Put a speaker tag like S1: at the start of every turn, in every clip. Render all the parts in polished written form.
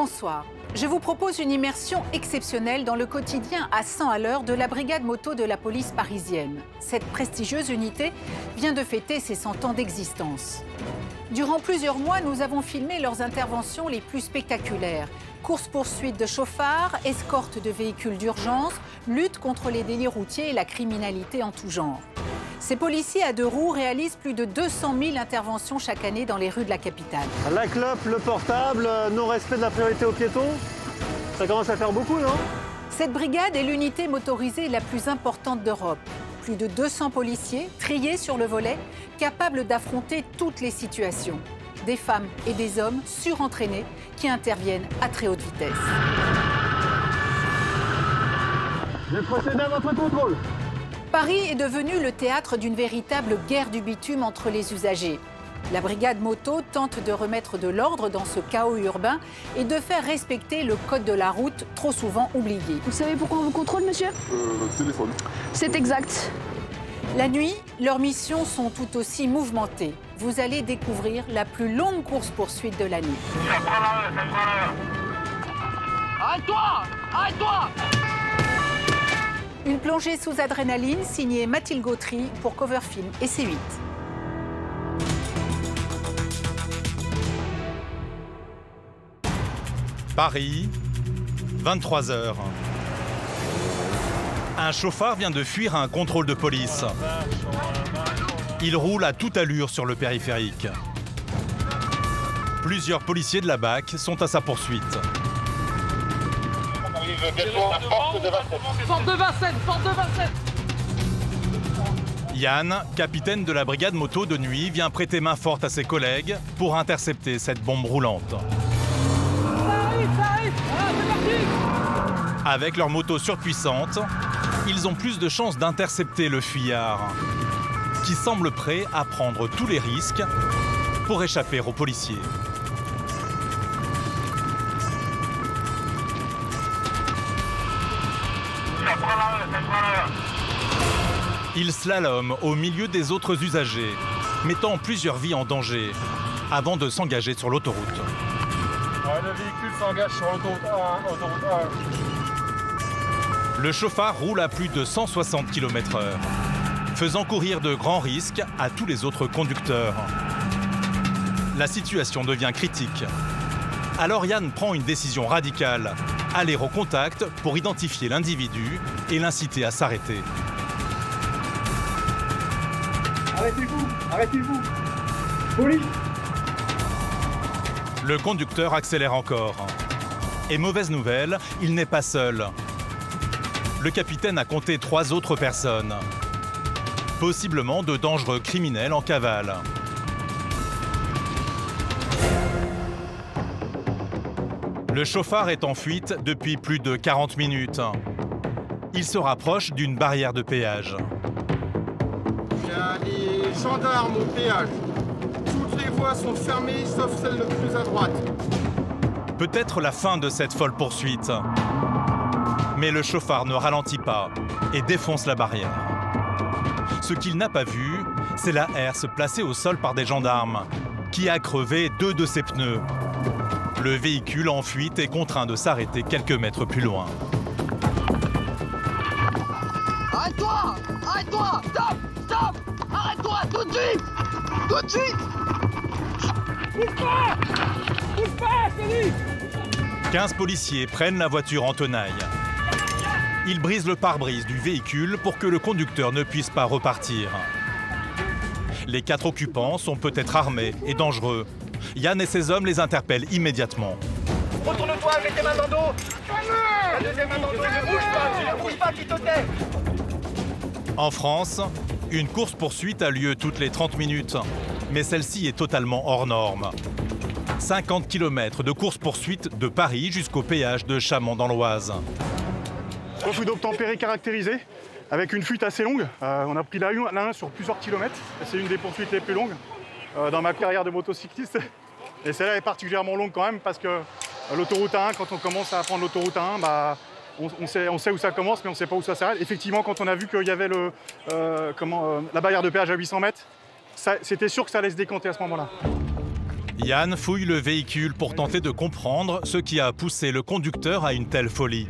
S1: Bonsoir. Je vous propose une immersion exceptionnelle dans le quotidien à 100 à l'heure de la brigade moto de la police parisienne. Cette prestigieuse unité vient de fêter ses 100 ans d'existence. Durant plusieurs mois, nous avons filmé leurs interventions les plus spectaculaires. Course-poursuite de chauffards, escorte de véhicules d'urgence, lutte contre les délits routiers et la criminalité en tout genre. Ces policiers à deux roues réalisent plus de 200 000 interventions chaque année dans les rues de la capitale.
S2: La clope, le portable, non-respect de la priorité aux piétons, ça commence à faire beaucoup, non?
S1: Cette brigade est l'unité motorisée la plus importante d'Europe. Plus de 200 policiers, triés sur le volet, capables d'affronter toutes les situations. Des femmes et des hommes surentraînés qui interviennent à très haute vitesse.
S2: Je vais procéder à votre contrôle.
S1: Paris est devenu le théâtre d'une véritable guerre du bitume entre les usagers. La brigade moto tente de remettre de l'ordre dans ce chaos urbain et de faire respecter le code de la route, trop souvent oublié.
S3: Vous savez pourquoi on vous contrôle, monsieur?
S4: Téléphone.
S3: C'est exact.
S1: La nuit, leurs missions sont tout aussi mouvementées. Vous allez découvrir la plus longue course-poursuite de l'année.
S5: Arrête-toi! Arrête-toi!
S1: Une plongée sous adrénaline signée Mathilde Gautry pour Cover Film et C8.
S6: Paris, 23h. Un chauffard vient de fuir un contrôle de police. Il roule à toute allure sur le périphérique. Plusieurs policiers de la BAC sont à sa poursuite.
S5: Porte de Vincennes! Porte de Vincennes!
S6: Yann, capitaine de la brigade moto de nuit, vient prêter main forte à ses collègues pour intercepter cette bombe roulante.
S5: Ça arrive! Ah, c'est parti!
S6: Avec leur moto surpuissante, ils ont plus de chances d'intercepter le fuyard, qui semble prêt à prendre tous les risques pour échapper aux policiers. Il slalome au milieu des autres usagers, mettant plusieurs vies en danger, avant de s'engager sur l'autoroute.
S4: Le véhicule s'engage sur l'autoroute 1, autoroute 1.
S6: Le chauffard roule à plus de 160 km/h, faisant courir de grands risques à tous les autres conducteurs. La situation devient critique. Alors Yann prend une décision radicale, aller au contact pour identifier l'individu et l'inciter à s'arrêter.
S2: Arrêtez-vous! Arrêtez-vous! Police!
S6: Le conducteur accélère encore. Et mauvaise nouvelle, il n'est pas seul. Le capitaine a compté 3 autres personnes, possiblement de dangereux criminels en cavale. Le chauffard est en fuite depuis plus de 40 minutes. Il se rapproche d'une barrière de péage.
S4: Il y a des gendarmes au péage. Toutes les voies sont fermées sauf celle le plus à droite.
S6: Peut-être la fin de cette folle poursuite. Mais le chauffard ne ralentit pas et défonce la barrière. Ce qu'il n'a pas vu, c'est la herse placée au sol par des gendarmes, qui a crevé 2 de ses pneus. Le véhicule en fuite est contraint de s'arrêter quelques mètres plus loin.
S5: Arrête-toi! Arrête-toi! Stop! Stop! Arrête-toi tout de suite! Tout de suite! Bouge pas! Bouge pas, je te dis!
S6: 15 policiers prennent la voiture en tenaille. Ils brisent le pare-brise du véhicule pour que le conducteur ne puisse pas repartir. Les 4 occupants sont peut-être armés et dangereux. Yann et ses hommes les interpellent immédiatement.
S5: Retourne-toi, mets tes mains dans le dos! La deuxième main dans le dos, ne bouge pas, qui te tait!
S6: En France, une course-poursuite a lieu toutes les 30 minutes. Mais celle-ci est totalement hors norme. 50 km de course-poursuite de Paris jusqu'au péage de Chamond dans l'Oise.
S2: Refus d'obtempérer caractérisé, avec une fuite assez longue. On a pris la 1 sur plusieurs kilomètres. C'est une des poursuites les plus longues dans ma carrière de motocycliste. Et celle-là est particulièrement longue quand même parce que l'autoroute 1, quand on commence à prendre l'autoroute 1, on sait où ça commence, mais on ne sait pas où ça s'arrête. Effectivement, quand on a vu qu'il y avait la barrière de péage à 800 mètres, c'était sûr que ça allait se décanter à ce moment-là.
S6: Yann fouille le véhicule pour tenter de comprendre ce qui a poussé le conducteur à une telle folie.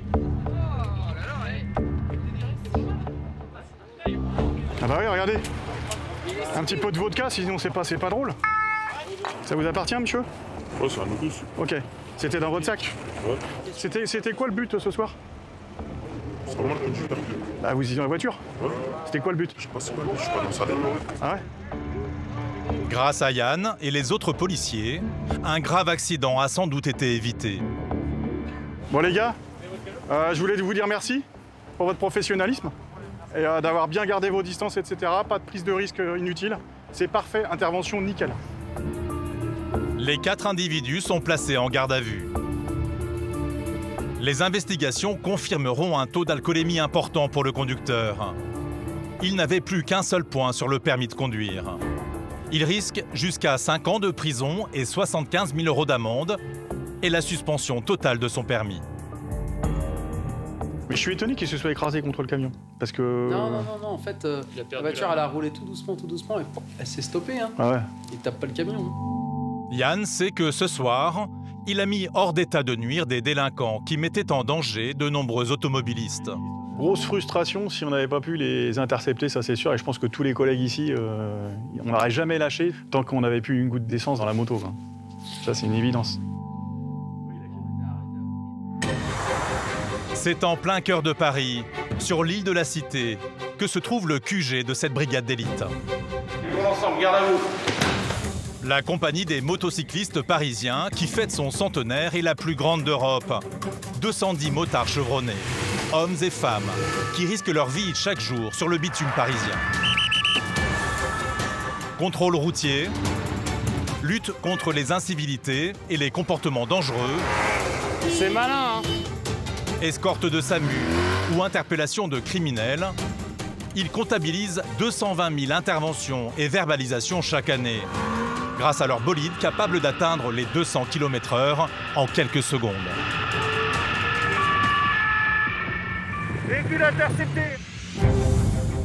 S2: Ah bah oui, regardez. Un petit pot de vodka, sinon c'est pas drôle. Ça vous appartient, monsieur?
S7: Ouais, c'est un nous tous.
S2: Ok. C'était dans votre sac?
S7: Ouais.
S2: C'était quoi le but ce soir?
S7: C'est pas moi le conducteur.
S2: Ah, vous étiez dans la voiture?
S7: Ouais.
S2: C'était quoi le but?
S7: Je sais pas c'est quoi, je suis pas dans sa tête.
S2: Ah ouais?
S6: Grâce à Yann et les autres policiers, un grave accident a sans doute été évité.
S2: Bon les gars, je voulais vous dire merci pour votre professionnalisme et d'avoir bien gardé vos distances, etc. Pas de prise de risque inutile. C'est parfait, intervention nickel.
S6: Les 4 individus sont placés en garde à vue. Les investigations confirmeront un taux d'alcoolémie important pour le conducteur. Il n'avait plus qu'un seul point sur le permis de conduire. Il risque jusqu'à 5 ans de prison et 75 000 € d'amende et la suspension totale de son permis.
S2: Mais je suis étonné qu'il se soit écrasé contre le camion. Parce que...
S8: Non, en fait, la voiture, elle a roulé tout doucement, et elle s'est stoppée. Hein.
S2: Ah ouais.
S8: Il tape pas le camion. Hein.
S6: Yann sait que ce soir, il a mis hors d'état de nuire des délinquants qui mettaient en danger de nombreux automobilistes.
S2: Grosse frustration si on n'avait pas pu les intercepter, ça c'est sûr. Et je pense que tous les collègues ici, on n'aurait jamais lâché tant qu'on n'avait plus une goutte d'essence dans la moto, quoi. Ça c'est une évidence.
S6: C'est en plein cœur de Paris, sur l'île de la Cité, que se trouve le QG de cette brigade d'élite.
S4: Bon ensemble, garde à vous.
S6: La compagnie des motocyclistes parisiens qui fête son centenaire est la plus grande d'Europe. 210 motards chevronnés, hommes et femmes, qui risquent leur vie chaque jour sur le bitume parisien. Contrôle routier, lutte contre les incivilités et les comportements dangereux.
S4: C'est malin, hein.
S6: Escorte de SAMU ou interpellation de criminels, ils comptabilisent 220 000 interventions et verbalisations chaque année, grâce à leur bolide capable d'atteindre les 200 km/h en quelques secondes.
S4: Véhicule intercepté.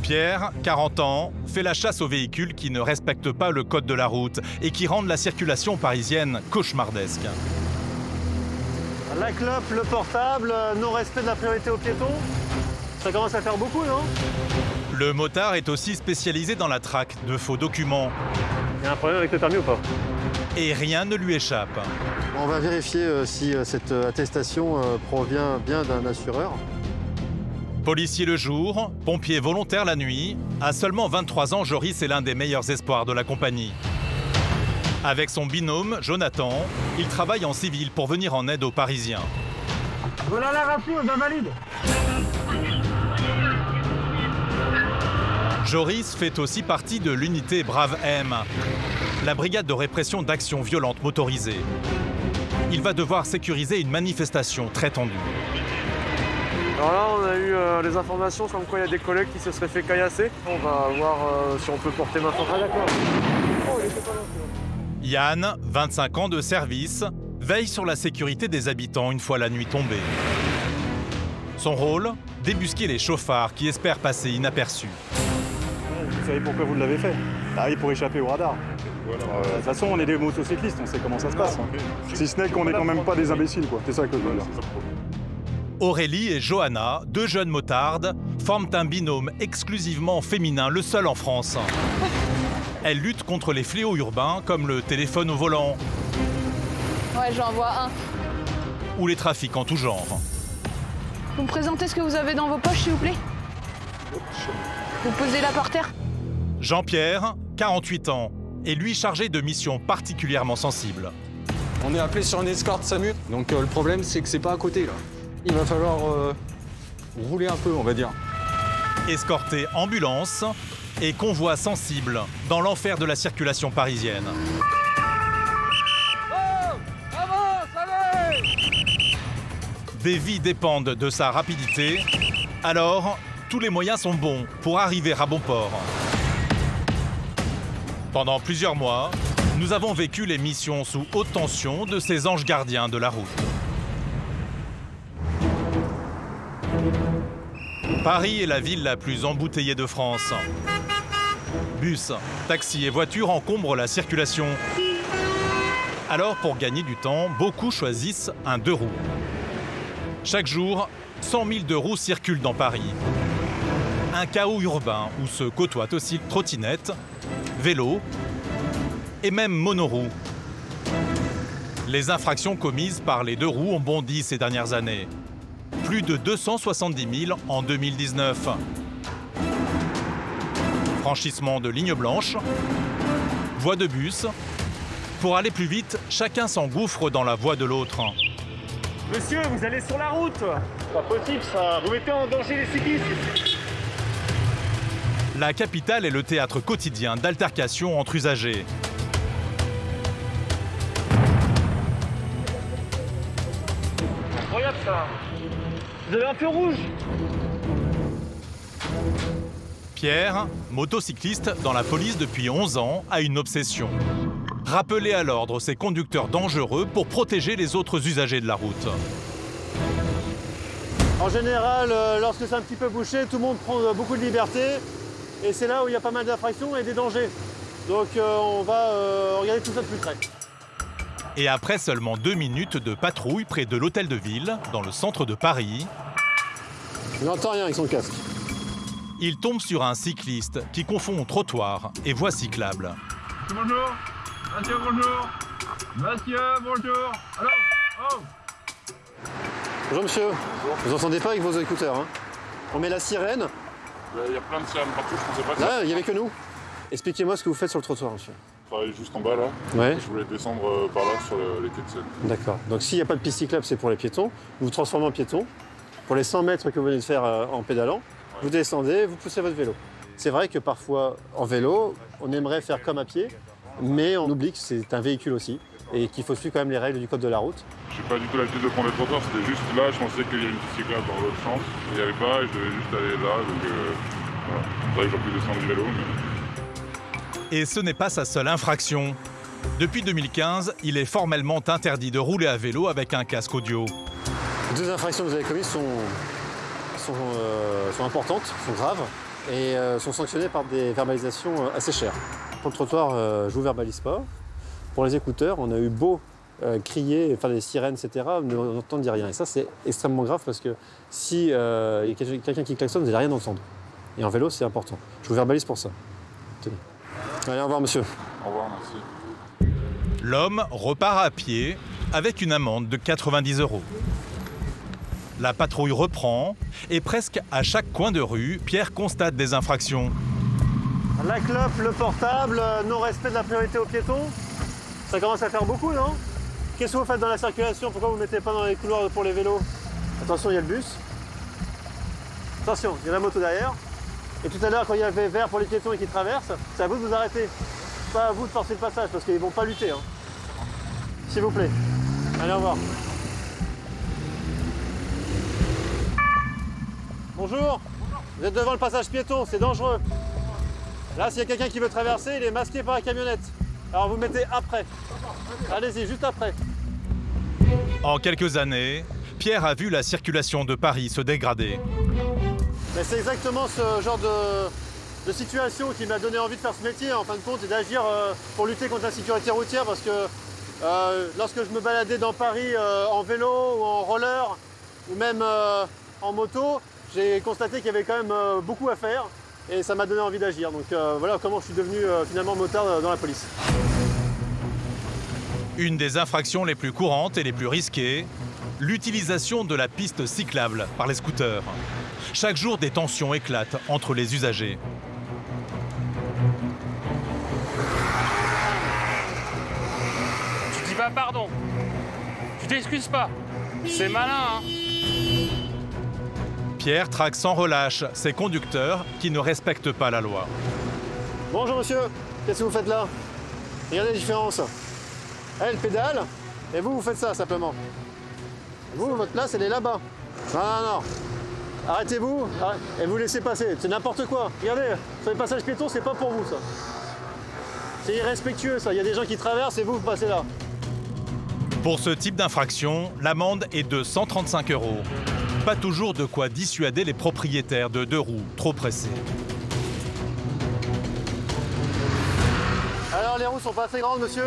S6: Pierre, 40 ans, fait la chasse aux véhicules qui ne respectent pas le code de la route et qui rendent la circulation parisienne cauchemardesque.
S9: La clope, le portable, non-respect de la priorité aux piétons, ça commence à faire beaucoup, non?
S6: Le motard est aussi spécialisé dans la traque de faux documents.
S9: Il y a un problème avec le permis ou pas?
S6: Et rien ne lui échappe.
S10: On va vérifier si cette attestation provient bien d'un assureur.
S6: Policier le jour, pompier volontaire la nuit, à seulement 23 ans, Joris est l'un des meilleurs espoirs de la compagnie. Avec son binôme, Jonathan, il travaille en civil pour venir en aide aux Parisiens.
S9: Voilà la radio d'invalide.
S6: Joris fait aussi partie de l'unité Brave M, la brigade de répression d'actions violentes motorisées. Il va devoir sécuriser une manifestation très tendue.
S9: Alors là, on a eu les informations comme quoi il y a des collègues qui se seraient fait caillasser. On va voir si on peut porter main forte. Ah d'accord. Oh, il était pas là.
S6: Yann, 25 ans de service, veille sur la sécurité des habitants une fois la nuit tombée. Son rôle, débusquer les chauffards qui espèrent passer inaperçus.
S2: Vous savez pourquoi vous l'avez fait? Ah oui, pour échapper au radar. De toute façon, on est des motocyclistes, on sait comment ça se passe. Hein. Si ce n'est qu'on n'est quand même pas des imbéciles, quoi. C'est ça que je veux dire.
S6: Aurélie et Johanna, 2 jeunes motardes, forment un binôme exclusivement féminin, le seul en France. Elles luttent contre les fléaux urbains comme le téléphone au volant.
S3: Ouais, j'en vois un.
S6: Ou les trafics en tout genre.
S3: Vous me présentez ce que vous avez dans vos poches, s'il vous plaît? Vous posez là par terre?
S6: Jean-Pierre, 48 ans, est lui chargé de missions particulièrement sensibles.
S11: On est appelé sur une escorte SAMU, donc le problème c'est que c'est pas à côté là. Il va falloir rouler un peu, on va dire.
S6: Escorter ambulance et convoi sensible dans l'enfer de la circulation parisienne.
S4: Oh, avance, allez.
S6: Des vies dépendent de sa rapidité, alors tous les moyens sont bons pour arriver à bon port. Pendant plusieurs mois, nous avons vécu les missions sous haute tension de ces anges gardiens de la route. Paris est la ville la plus embouteillée de France. Bus, taxis et voitures encombrent la circulation. Alors, pour gagner du temps, beaucoup choisissent un deux roues. Chaque jour, 100 000 deux roues circulent dans Paris. Un chaos urbain où se côtoient aussi trottinettes, vélos et même monoroues. Les infractions commises par les deux roues ont bondi ces dernières années. Plus de 270 000 en 2019. Franchissement de lignes blanches, voie de bus. Pour aller plus vite, chacun s'engouffre dans la voie de l'autre.
S12: Monsieur, vous allez sur la route! Pas possible ça, vous mettez en danger les cyclistes!
S6: La capitale est le théâtre quotidien d'altercations entre usagers.
S12: Incroyable ça! Vous avez un feu rouge!
S6: Pierre, motocycliste dans la police depuis 11 ans, a une obsession. Rappeler à l'ordre ces conducteurs dangereux pour protéger les autres usagers de la route.
S10: En général, lorsque c'est un petit peu bouché, tout le monde prend beaucoup de liberté. Et c'est là où il y a pas mal d'infractions et des dangers. Donc on va regarder tout ça de plus près.
S6: Et après seulement 2 minutes de patrouille près de l'hôtel de ville, dans le centre de Paris,
S10: il n'entend rien avec son casque.
S6: Il tombe sur un cycliste qui confond trottoir et voie cyclable.
S12: Bonjour! Monsieur, bonjour! Monsieur, bonjour! Alors, oh!
S10: Bonjour monsieur. Vous entendez pas avec vos écouteurs, hein? On met la sirène.
S7: Il y a plein de sirènes partout, je pensais pas que
S10: là, il n'y avait que nous. Expliquez-moi ce que vous faites sur le trottoir, monsieur.
S7: Je travaille juste en bas là.
S10: Ouais.
S7: Je voulais descendre par là sur les quais de Seine.
S10: D'accord. Donc s'il n'y a pas de piste cyclable, c'est pour les piétons. Vous vous transformez en piéton. Pour les 100 mètres que vous venez de faire en pédalant, vous descendez, vous poussez votre vélo. C'est vrai que parfois, en vélo, on aimerait faire comme à pied, mais on oublie que c'est un véhicule aussi et qu'il faut suivre quand même les règles du code de la route.
S7: J'ai pas du tout l'habitude de prendre les trottoirs, c'était juste là, je pensais qu'il y avait une piste cyclable dans l'autre sens. Il n'y avait pas et je devais juste aller là, donc voilà. C'est vrai que j'ai pu descendre du vélo. Mais...
S6: Et ce n'est pas sa seule infraction. Depuis 2015, il est formellement interdit de rouler à vélo avec un casque audio.
S10: Les 2 infractions que vous avez commises sont importantes, sont graves et sont sanctionnées par des verbalisations assez chères. Pour le trottoir, je vous verbalise pas. Pour les écouteurs, on a eu beau crier, faire des sirènes, etc., on n'entendit rien. Et ça, c'est extrêmement grave parce que si il y a quelqu'un qui klaxonne, vous n'allez rien entendre. Et en vélo, c'est important. Je vous verbalise pour ça. Tenez. Allez, au revoir, monsieur.
S7: Au revoir, merci.
S6: L'homme repart à pied avec une amende de 90 €. La patrouille reprend et presque à chaque coin de rue, Pierre constate des infractions.
S10: La clope, le portable, non-respect de la priorité aux piétons. Ça commence à faire beaucoup, non? Qu'est-ce que vous faites dans la circulation? Pourquoi vous ne mettez pas dans les couloirs pour les vélos? Attention, il y a le bus. Attention, il y a la moto derrière. Et tout à l'heure, quand il y avait vert pour les piétons et qu'ils traversent, c'est à vous de vous arrêter. Pas à vous de forcer le passage parce qu'ils ne vont pas lutter. Hein. S'il vous plaît. Allez, au revoir. Bonjour. Vous êtes devant le passage piéton, c'est dangereux. Là, s'il y a quelqu'un qui veut traverser, il est masqué par la camionnette. Alors vous mettez après. Allez-y, juste après.
S6: En quelques années, Pierre a vu la circulation de Paris se dégrader.
S10: Mais c'est exactement ce genre de situation qui m'a donné envie de faire ce métier, en fin de compte, et d'agir pour lutter contre l'insécurité routière, parce que lorsque je me baladais dans Paris en vélo ou en roller, ou même en moto, j'ai constaté qu'il y avait quand même beaucoup à faire, et ça m'a donné envie d'agir. Donc voilà comment je suis devenu finalement motard dans la police.
S6: Une des infractions les plus courantes et les plus risquées, l'utilisation de la piste cyclable par les scooters. Chaque jour, des tensions éclatent entre les usagers.
S12: Tu dis pas pardon. Tu t'excuses pas. C'est malin, hein.
S6: Pierre traque sans relâche ces conducteurs qui ne respectent pas la loi.
S10: Bonjour monsieur, qu'est-ce que vous faites là? Regardez la différence. Elle pédale, et vous, vous faites ça simplement. Vous, votre place, elle est là-bas. Non, non, non. Arrêtez-vous et vous laissez passer. C'est n'importe quoi. Regardez, sur les passages piétons, c'est pas pour vous, ça. C'est irrespectueux, ça. Il y a des gens qui traversent et vous passez là.
S6: Pour ce type d'infraction, l'amende est de 135 €. Pas toujours de quoi dissuader les propriétaires de deux roues trop pressés.
S10: Alors, les roues sont pas assez grandes, monsieur?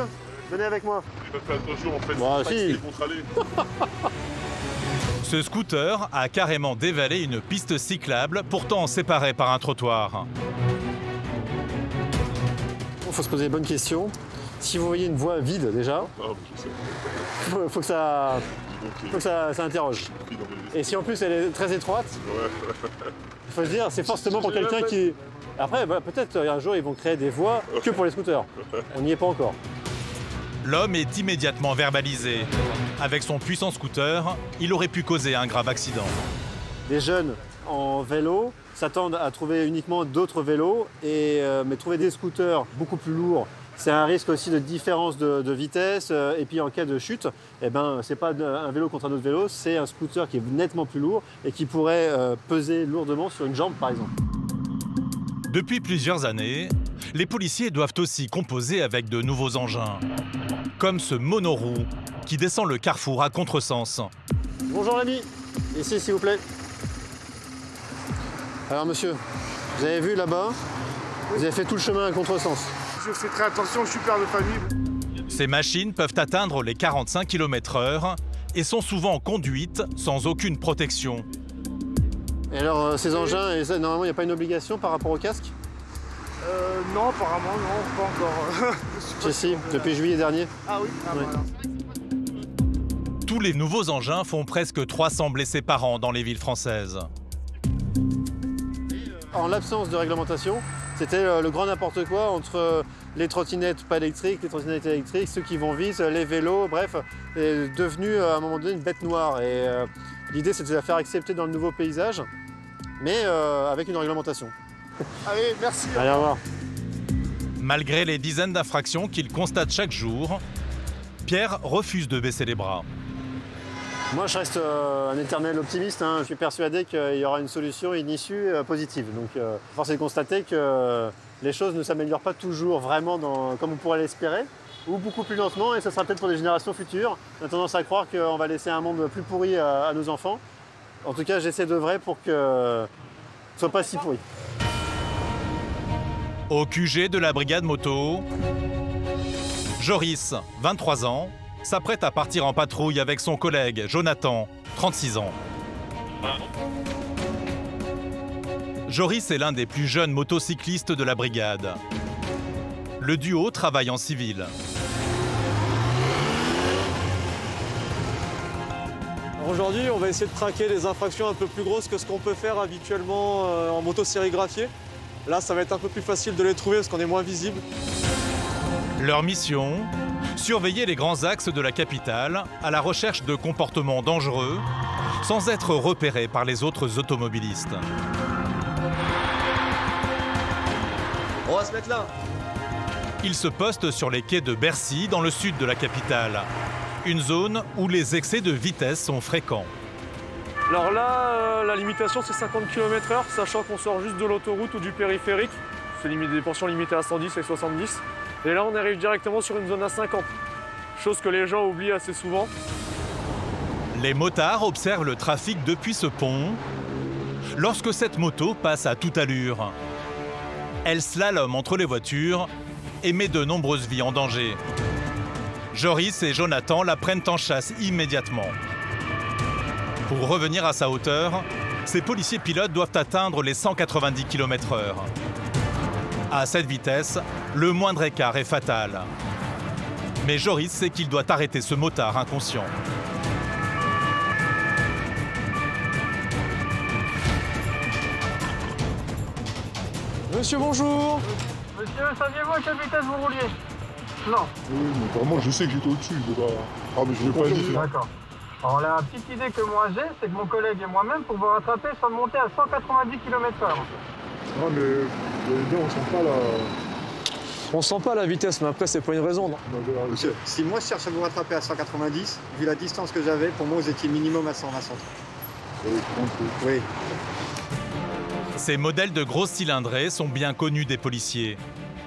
S10: Venez avec moi.
S7: Il fait attention en fait,
S10: Bah,
S7: c'est
S10: si.
S7: des contre-allées.
S6: Ce scooter a carrément dévalé une piste cyclable, pourtant séparée par un trottoir.
S10: Il faut se poser les bonnes questions. Si vous voyez une voie vide déjà, faut que ça interroge. Et si en plus elle est très étroite, il faut se dire c'est forcément pour quelqu'un qui... Après, bah, peut-être un jour ils vont créer des voies que pour les scooters. On n'y est pas encore.
S6: L'homme est immédiatement verbalisé. Avec son puissant scooter, il aurait pu causer un grave accident.
S10: Les jeunes en vélo s'attendent à trouver uniquement d'autres vélos, mais trouver des scooters beaucoup plus lourds, c'est un risque aussi de différence de vitesse. Et puis en cas de chute, eh ben, c'est pas un vélo contre un autre vélo, c'est un scooter qui est nettement plus lourd et qui pourrait peser lourdement sur une jambe par exemple.
S6: Depuis plusieurs années, les policiers doivent aussi composer avec de nouveaux engins, comme ce monoroue qui descend le carrefour à contresens.
S10: Bonjour l'ami, ici s'il vous plaît. Alors monsieur, vous avez vu là-bas, vous avez fait tout le chemin à contresens.
S4: Je fais très attention, je suis père de famille.
S6: Ces machines peuvent atteindre les 45 km/h et sont souvent conduites sans aucune protection.
S10: Et alors ces engins, normalement il n'y a pas une obligation par rapport au casque?
S4: Non, apparemment non, pas encore.
S10: Si, depuis juillet dernier.
S4: Ah oui, ah,
S10: ouais.
S4: Voilà.
S6: Tous les nouveaux engins font presque 300 blessés par an dans les villes françaises.
S10: En l'absence de réglementation, c'était le grand n'importe quoi entre les trottinettes pas électriques, les trottinettes électriques, ceux qui vont vite, les vélos, bref, c'est devenu à un moment donné une bête noire. Et l'idée c'était de la faire accepter dans le nouveau paysage, mais avec une réglementation.
S4: Allez, merci.
S10: Allez, au revoir.
S6: Malgré les dizaines d'infractions qu'il constate chaque jour, Pierre refuse de baisser les bras.
S10: Moi, je reste un éternel optimiste. Je suis persuadé qu'il y aura une solution, une issue positive. Donc, force est de constater que les choses ne s'améliorent pas toujours vraiment comme on pourrait l'espérer, ou beaucoup plus lentement, et ce sera peut-être pour des générations futures. On a tendance à croire qu'on va laisser un monde plus pourri à nos enfants. En tout cas, j'essaie d'œuvrer pour que ce soit pas si pourri.
S6: Au QG de la brigade moto, Joris, 23 ans, s'apprête à partir en patrouille avec son collègue Jonathan, 36 ans. Joris est l'un des plus jeunes motocyclistes de la brigade. Le duo travaille en civil.
S9: Aujourd'hui, on va essayer de traquer des infractions un peu plus grosses que ce qu'on peut faire habituellement en moto sérigraphiée. Là, ça va être un peu plus facile de les trouver parce qu'on est moins visible.
S6: Leur mission, surveiller les grands axes de la capitale à la recherche de comportements dangereux sans être repérés par les autres automobilistes.
S9: On va se mettre là.
S6: Ils se postent sur les quais de Bercy, dans le sud de la capitale. Une zone où les excès de vitesse sont fréquents.
S9: Alors là, la limitation c'est 50 km/h, sachant qu'on sort juste de l'autoroute ou du périphérique. C'est des portions limitées à 110 et 70. Et là, on arrive directement sur une zone à 50. Chose que les gens oublient assez souvent.
S6: Les motards observent le trafic depuis ce pont lorsque cette moto passe à toute allure. Elle slalome entre les voitures et met de nombreuses vies en danger. Joris et Jonathan la prennent en chasse immédiatement. Pour revenir à sa hauteur, ces policiers pilotes doivent atteindre les 190 km/h. À cette vitesse, le moindre écart est fatal. Mais Joris sait qu'il doit arrêter ce motard inconscient.
S9: Monsieur, bonjour.
S5: Monsieur, saviez-vous à quelle vitesse vous rouliez? Non.
S7: Oui, mais vraiment, je sais que j'étais au-dessus. Ah, mais je ne vais pas le dire.
S5: D'accord. Alors la petite idée que moi j'ai, c'est que mon collègue et moi-même, pour vous rattraper, sommes montés à 190 km/h.
S7: Non, mais on sent pas la...
S9: On sent pas la vitesse, mais après, c'est pas une raison, non?
S13: Monsieur, si moi je cherche à vous rattraper à 190, vu la distance que j'avais, pour moi vous étiez minimum à 120 centres. Oui.
S6: Ces modèles de grosses cylindrées sont bien connus des policiers.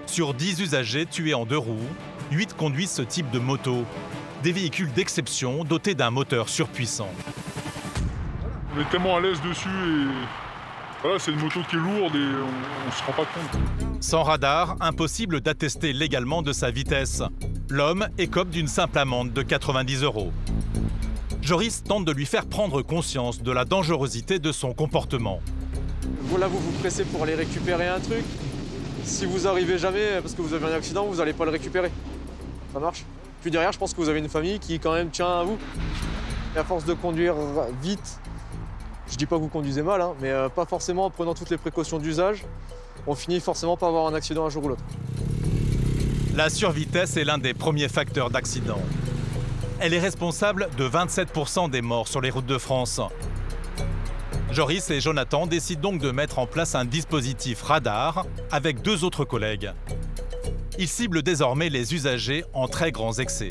S6: Sur 10 usagers tués en 2 roues, 8 conduisent ce type de moto. Des véhicules d'exception dotés d'un moteur surpuissant.
S7: On est tellement à l'aise dessus et... Voilà, c'est une moto qui est lourde et on ne se rend pas compte.
S6: Sans radar, impossible d'attester légalement de sa vitesse. L'homme écope d'une simple amende de 90 €. Joris tente de lui faire prendre conscience de la dangerosité de son comportement.
S9: Voilà, vous vous pressez pour aller récupérer un truc. Si vous arrivez jamais parce que vous avez un accident, vous n'allez pas le récupérer. Ça marche? Puis derrière, je pense que vous avez une famille qui quand même tient à vous. Et à force de conduire vite, je dis pas que vous conduisez mal, hein, mais pas forcément en prenant toutes les précautions d'usage, on finit forcément par avoir un accident un jour ou l'autre.
S6: La survitesse est l'un des premiers facteurs d'accident. Elle est responsable de 27% des morts sur les routes de France. Joris et Jonathan décident donc de mettre en place un dispositif radar avec 2 autres collègues. Ils ciblent désormais les usagers en très grands excès.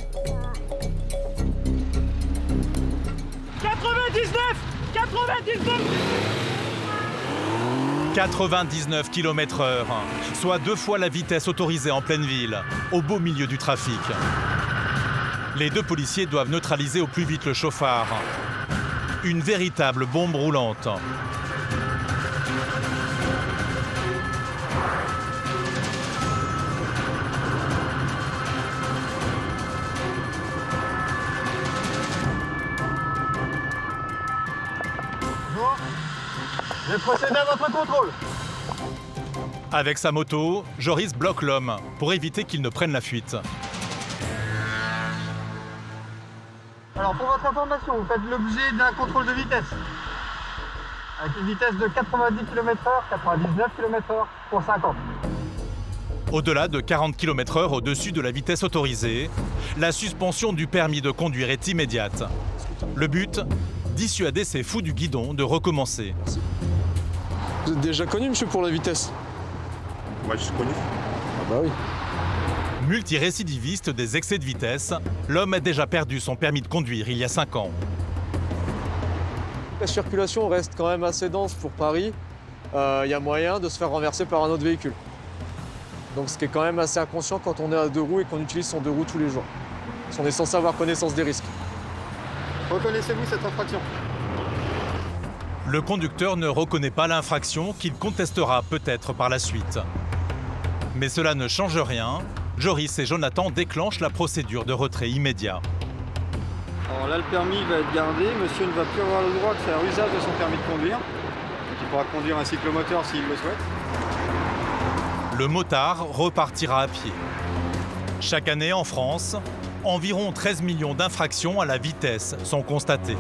S6: 99 km/h, soit 2 fois la vitesse autorisée en pleine ville, au beau milieu du trafic. Les 2 policiers doivent neutraliser au plus vite le chauffard. Une véritable bombe roulante.
S13: Bonjour. Je vais procéder à votre contrôle.
S6: Avec sa moto, Joris bloque l'homme pour éviter qu'il ne prenne la fuite.
S13: Alors pour votre information, vous faites l'objet d'un contrôle de vitesse. Avec une vitesse de 90 km/h, 99 km/h pour 50.
S6: Au-delà de 40 km/h au-dessus de la vitesse autorisée, la suspension du permis de conduire est immédiate. Le but, dissuader ces fous du guidon de recommencer.
S9: Vous êtes déjà connu, monsieur, pour la vitesse?
S7: Moi, je suis connu.
S9: Ah bah oui.
S6: Multirécidiviste des excès de vitesse, l'homme a déjà perdu son permis de conduire il y a 5 ans.
S9: La circulation reste quand même assez dense pour Paris. Il y a moyen de se faire renverser par un autre véhicule. Donc ce qui est quand même assez inconscient quand on est à 2 roues et qu'on utilise son 2 roues tous les jours. Parce qu'on est censé avoir connaissance des risques.
S13: Reconnaissez-vous cette infraction?
S6: Le conducteur ne reconnaît pas l'infraction qu'il contestera peut-être par la suite. Mais cela ne change rien. Joris et Jonathan déclenchent la procédure de retrait immédiat.
S13: Alors là, le permis va être gardé. Monsieur ne va plus avoir le droit de faire usage de son permis de conduire. Donc il pourra conduire un cyclomoteur s'il le souhaite.
S6: Le motard repartira à pied. Chaque année en France, environ 13 millions d'infractions à la vitesse sont constatées.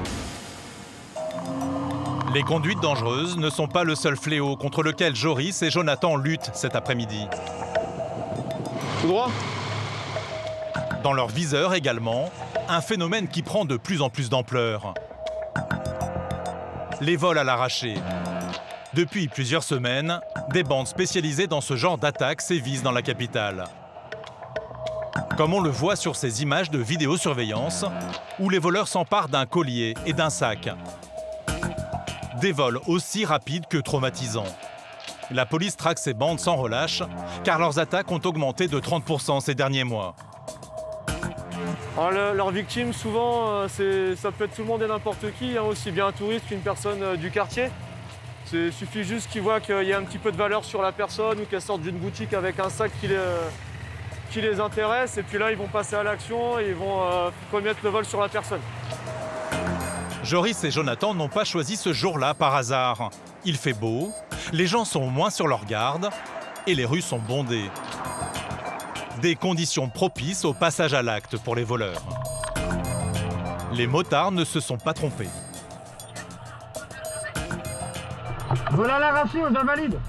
S6: Les conduites dangereuses ne sont pas le seul fléau contre lequel Joris et Jonathan luttent cet après-midi.
S9: Tout droit.
S6: Dans leur viseur également, un phénomène qui prend de plus en plus d'ampleur. Les vols à l'arraché. Depuis plusieurs semaines, des bandes spécialisées dans ce genre d'attaques sévissent dans la capitale. Comme on le voit sur ces images de vidéosurveillance, où les voleurs s'emparent d'un collier et d'un sac. Des vols aussi rapides que traumatisants. La police traque ces bandes sans relâche, car leurs attaques ont augmenté de 30% ces derniers mois.
S9: Alors, leurs victimes, souvent, ça peut être tout le monde et n'importe qui, hein, aussi bien un touriste qu'une personne du quartier. Il suffit juste qu'ils voient qu'il y a un petit peu de valeur sur la personne ou qu'elle sorte d'une boutique avec un sac qui les intéresse. Et puis là, ils vont passer à l'action et ils vont commettre le vol sur la personne.
S6: Joris et Jonathan n'ont pas choisi ce jour-là par hasard. Il fait beau, les gens sont moins sur leur garde et les rues sont bondées. Des conditions propices au passage à l'acte pour les voleurs. Les motards ne se sont pas trompés.
S13: Voilà la ratio, je valide.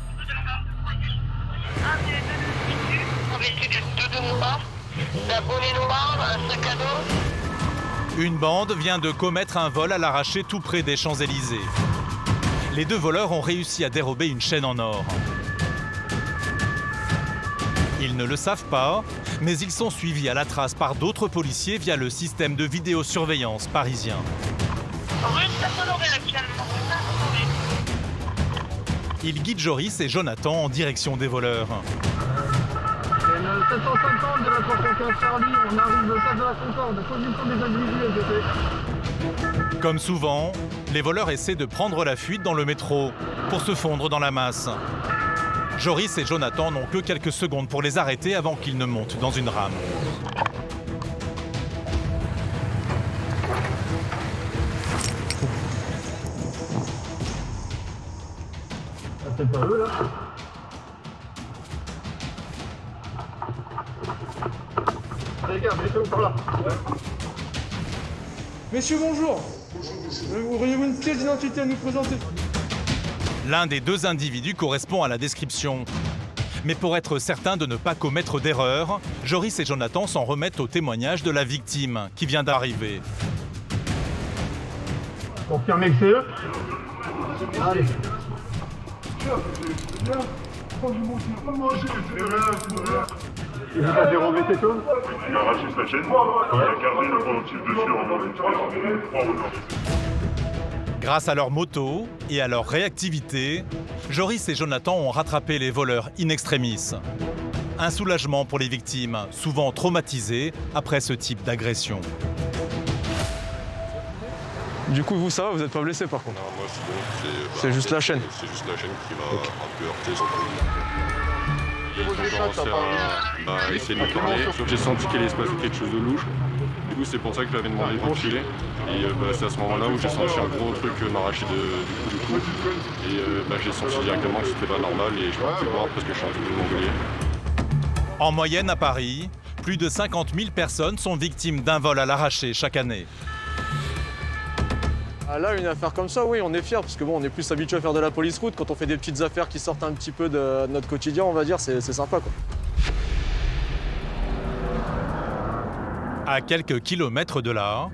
S6: Une bande vient de commettre un vol à l'arraché tout près des Champs-Élysées. Les 2 voleurs ont réussi à dérober une chaîne en or. Ils ne le savent pas, mais ils sont suivis à la trace par d'autres policiers via le système de vidéosurveillance parisien. Ils guident Joris et Jonathan en direction des voleurs.
S13: 750 de la porte Charlie, on arrive au stade de la Concorde, position des individus, SGP.
S6: Comme souvent, les voleurs essaient de prendre la fuite dans le métro pour se fondre dans la masse. Joris et Jonathan n'ont que quelques secondes pour les arrêter avant qu'ils ne montent dans une rame.
S13: C'est pas eux là. Allez les gars, mettez-vous par là.
S9: Messieurs, bonjour. Auriez-vous une pièce d'identité à nous présenter?
S6: L'un des deux individus correspond à la description. Mais pour être certain de ne pas commettre d'erreur, Joris et Jonathan s'en remettent au témoignage de la victime qui vient d'arriver.
S13: Confirmez que c'est eux? Allez. Vous avez remis quelque chose?
S7: Il a arraché sa chaîne, il a gardé le prototype dessus en mode.
S6: Grâce à leur moto et à leur réactivité, Joris et Jonathan ont rattrapé les voleurs in extremis. Un soulagement pour les victimes, souvent traumatisées après ce type d'agression.
S9: Du coup, vous, ça va, vous n'êtes pas blessé par contre?
S7: Non, moi c'est bon.
S9: C'est juste la chaîne.
S7: C'est juste la chaîne qui va un peu heurter son truc. Ils ont commencé à essayer de me parler. J'ai senti qu'il allait se passer quelque chose de louche. Du coup, c'est pour ça que j'avais demandé de reculer. Et c'est à ce moment-là où j'ai senti un gros truc m'arracher du cou. Et j'ai senti directement que c'était pas normal et je suis parti voir parce que je suis un peu mongolier.
S6: En moyenne à Paris, plus de 50 000 personnes sont victimes d'un vol à l'arraché chaque année.
S9: Là, une affaire comme ça, oui, on est fiers parce que bon, on est plus habitué à faire de la police route. Quand on fait des petites affaires qui sortent un petit peu de notre quotidien, on va dire, c'est sympa, quoi.
S6: À quelques kilomètres de là,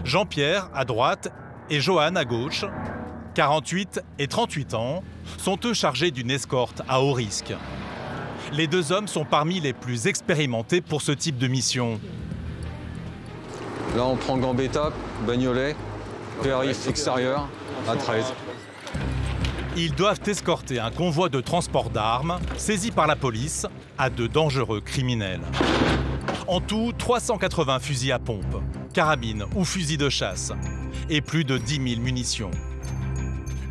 S6: Jean-Pierre à droite et Johan à gauche, 48 et 38 ans, sont eux chargés d'une escorte à haut risque. Les deux hommes sont parmi les plus expérimentés pour ce type de mission.
S11: Là, on prend Gambetta, Bagnolet, périph' extérieur à 13.
S6: Ils doivent escorter un convoi de transport d'armes saisi par la police à de dangereux criminels. En tout, 380 fusils à pompe, carabines ou fusils de chasse et plus de 10 000 munitions.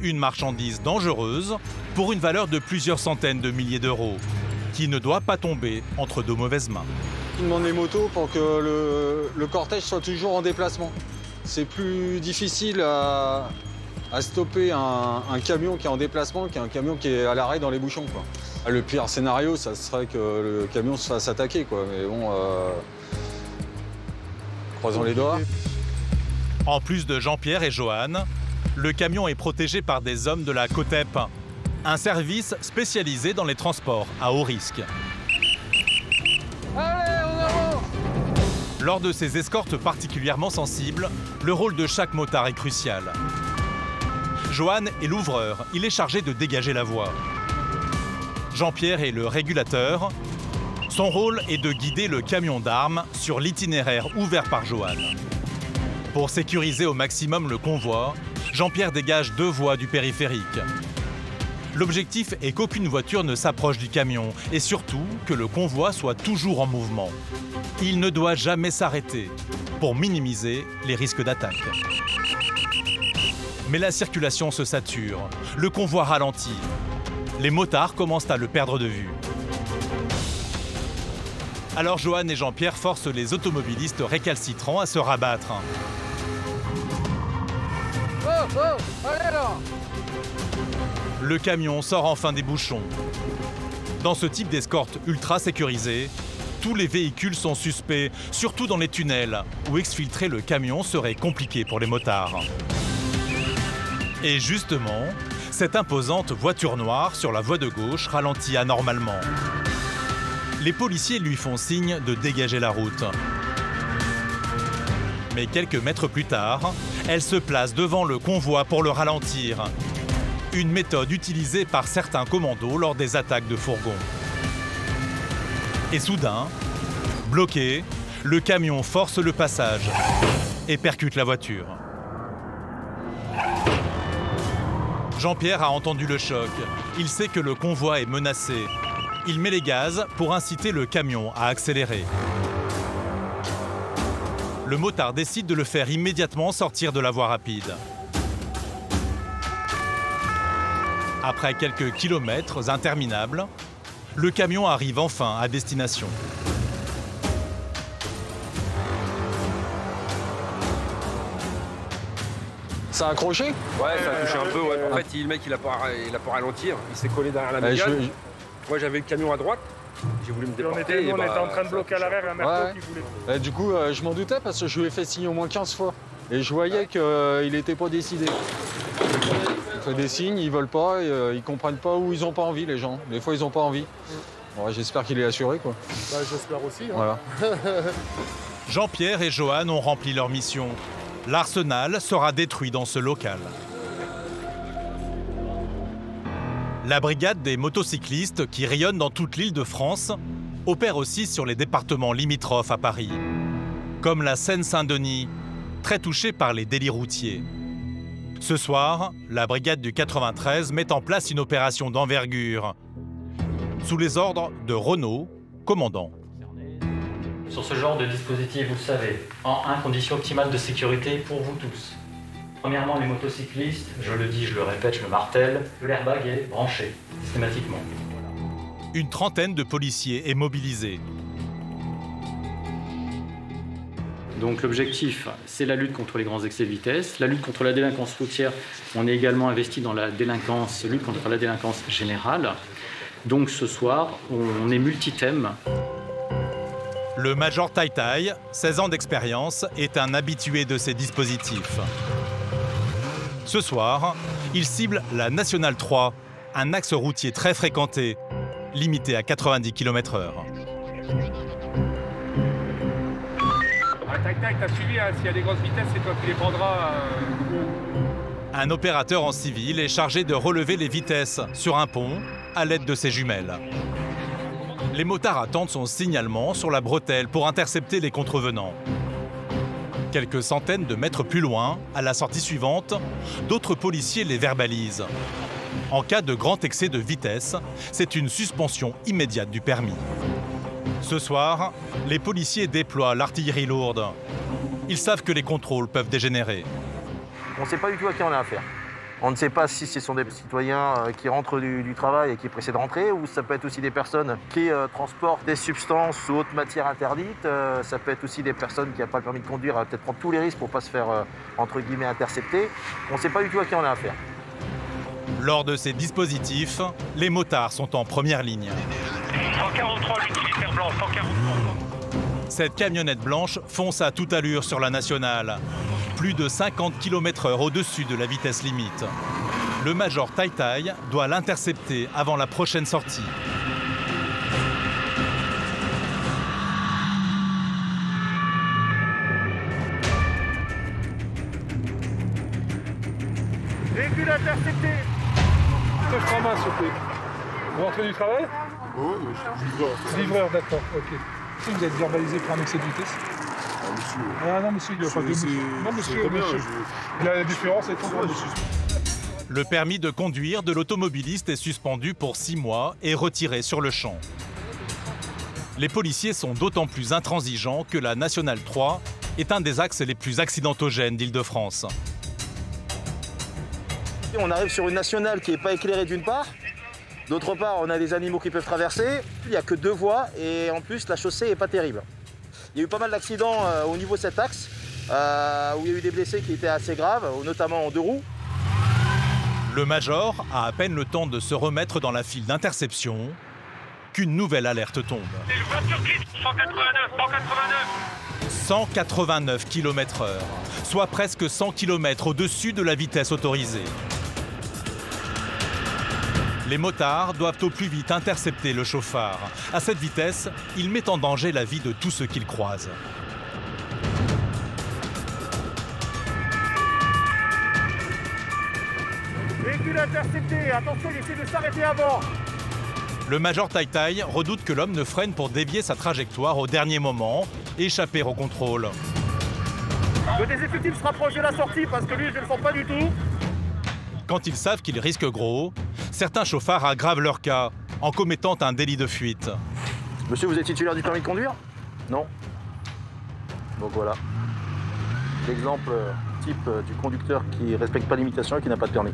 S6: Une marchandise dangereuse pour une valeur de plusieurs centaines de milliers d'euros qui ne doit pas tomber entre de mauvaises mains.
S11: On demande les motos pour que le cortège soit toujours en déplacement. C'est plus difficile à stopper un camion qui est en déplacement qu'un camion qui est à l'arrêt dans les bouchons, quoi. Le pire scénario, ça serait que le camion se fasse attaquer, quoi. Mais bon, croisons les doigts.
S6: En plus de Jean-Pierre et Johan, le camion est protégé par des hommes de la COTEP, un service spécialisé dans les transports à haut risque.
S5: Allez, on avance!
S6: Lors de ces escortes particulièrement sensibles, le rôle de chaque motard est crucial. Johan est l'ouvreur, il est chargé de dégager la voie. Jean-Pierre est le régulateur. Son rôle est de guider le camion d'armes sur l'itinéraire ouvert par Johan. Pour sécuriser au maximum le convoi, Jean-Pierre dégage 2 voies du périphérique. L'objectif est qu'aucune voiture ne s'approche du camion et surtout que le convoi soit toujours en mouvement. Il ne doit jamais s'arrêter pour minimiser les risques d'attaque. Mais la circulation se sature, le convoi ralentit. Les motards commencent à le perdre de vue. Alors Johan et Jean-Pierre forcent les automobilistes récalcitrants à se rabattre.
S5: Oh, oh, allez là!
S6: Le camion sort enfin des bouchons. Dans ce type d'escorte ultra sécurisée, tous les véhicules sont suspects, surtout dans les tunnels, où exfiltrer le camion serait compliqué pour les motards. Et justement, cette imposante voiture noire sur la voie de gauche ralentit anormalement. Les policiers lui font signe de dégager la route. Mais quelques mètres plus tard, elle se place devant le convoi pour le ralentir. Une méthode utilisée par certains commandos lors des attaques de fourgons. Et soudain, bloqué, le camion force le passage et percute la voiture. Jean-Pierre a entendu le choc. Il sait que le convoi est menacé. Il met les gaz pour inciter le camion à accélérer. Le motard décide de le faire immédiatement sortir de la voie rapide. Après quelques kilomètres interminables, le camion arrive enfin à destination.
S11: Ça a accroché?
S14: Ouais, ça a touché un peu, ouais. En fait, le mec, il a pas ralentir, il s'est collé derrière la brigade. Moi, j'avais le camion à droite, j'ai voulu me déporter.
S12: On était en train de bloquer à l'arrière un merco qui voulait...
S11: Du coup, je m'en doutais parce que je lui ai fait signer au moins 15 fois. Et je voyais qu'il n'était pas décidé. Il fait des signes, ils veulent pas, ils comprennent pas ou ils ont pas envie, les gens. Des fois, ils ont pas envie. Ouais, j'espère qu'il est assuré, quoi.
S12: Bah, j'espère aussi. Hein.
S11: Voilà.
S6: Jean-Pierre et Johan ont rempli leur mission. L'arsenal sera détruit dans ce local. La brigade des motocyclistes, qui rayonne dans toute l'île de France, opère aussi sur les départements limitrophes à Paris, comme la Seine-Saint-Denis, très touchée par les délits routiers. Ce soir, la brigade du 93 met en place une opération d'envergure, sous les ordres de Renaud, commandant.
S15: Sur ce genre de dispositif, vous le savez, en condition optimale de sécurité pour vous tous. Premièrement, les motocyclistes, je le dis, je le répète, je le martèle, l'airbag est branché, systématiquement.
S6: Une trentaine de policiers est mobilisée.
S15: Donc l'objectif, c'est la lutte contre les grands excès de vitesse, la lutte contre la délinquance routière. On est également investi dans la lutte contre la délinquance générale. Donc ce soir, on est multithème.
S6: Le major Tai Tai, 16 ans d'expérience, est un habitué de ces dispositifs. Ce soir, il cible la Nationale 3, un axe routier très fréquenté, limité à 90 km/h.
S12: Tac, tac, t'as suivi, hein, s'il y a des grosses vitesses, c'est toi qui les prendras.
S6: Un opérateur en civil est chargé de relever les vitesses sur un pont à l'aide de ses jumelles. Les motards attendent son signalement sur la bretelle pour intercepter les contrevenants. Quelques centaines de mètres plus loin, à la sortie suivante, d'autres policiers les verbalisent. En cas de grand excès de vitesse, c'est une suspension immédiate du permis. Ce soir, les policiers déploient l'artillerie lourde. Ils savent que les contrôles peuvent dégénérer.
S16: On ne sait pas du tout à qui on a affaire. On ne sait pas si ce sont des citoyens qui rentrent du travail et qui pressent de rentrer, ou ça peut être aussi des personnes qui transportent des substances ou autres matières interdites. Ça peut être aussi des personnes qui n'ont pas le permis de conduire, peut-être prendre tous les risques pour ne pas se faire, entre guillemets, intercepter. On ne sait pas du tout à qui on a affaire.
S6: Lors de ces dispositifs, les motards sont en première ligne.
S12: 143, l'utilitaire blanc, 143.
S6: Cette camionnette blanche fonce à toute allure sur la nationale. Plus de 50 km/h au-dessus de la vitesse limite. Le major Tai Tai doit l'intercepter avant la prochaine sortie.
S12: Véhicule intercepté. Je prends main, s'il vous plaît. Vous rentrez du travail?
S7: Oui, je suis livreur.
S12: Livreur, d'accord, ok. Si vous êtes verbalisé pour un excès de vitesse? Ah non, monsieur, il n'y a pas de monsieur. Non, monsieur, la différence est entre monsieur.
S6: Le permis de conduire de l'automobiliste est suspendu pour 6 mois et retiré sur le champ. Les policiers sont d'autant plus intransigeants que la Nationale 3 est un des axes les plus accidentogènes d'Île-de-France.
S16: On arrive sur une nationale qui n'est pas éclairée d'une part. D'autre part, on a des animaux qui peuvent traverser. Il n'y a que 2 voies et en plus, la chaussée n'est pas terrible. Il y a eu pas mal d'accidents au niveau de cet axe, où il y a eu des blessés qui étaient assez graves, notamment en 2 roues.
S6: Le major a à peine le temps de se remettre dans la file d'interception qu'une nouvelle alerte tombe.
S12: C'est une voiture qui
S6: 189 km/h, soit presque 100 km au-dessus de la vitesse autorisée. Les motards doivent au plus vite intercepter le chauffard. À cette vitesse, il met en danger la vie de tous ceux qu'ils croisent.
S12: Véhicule intercepté, attention, il essaie de s'arrêter avant.
S6: Le major Tai Tai redoute que l'homme ne freine pour dévier sa trajectoire au dernier moment et échapper au contrôle.
S12: Le déseffectif se rapproche de la sortie parce que lui, je ne le sens pas du tout.
S6: Quand ils savent qu'ils risquent gros, certains chauffards aggravent leur cas en commettant un délit de fuite.
S16: Monsieur, vous êtes titulaire du permis de conduire? Non. Donc voilà. L'exemple type du conducteur qui ne respecte pas l'imitation et qui n'a pas de permis.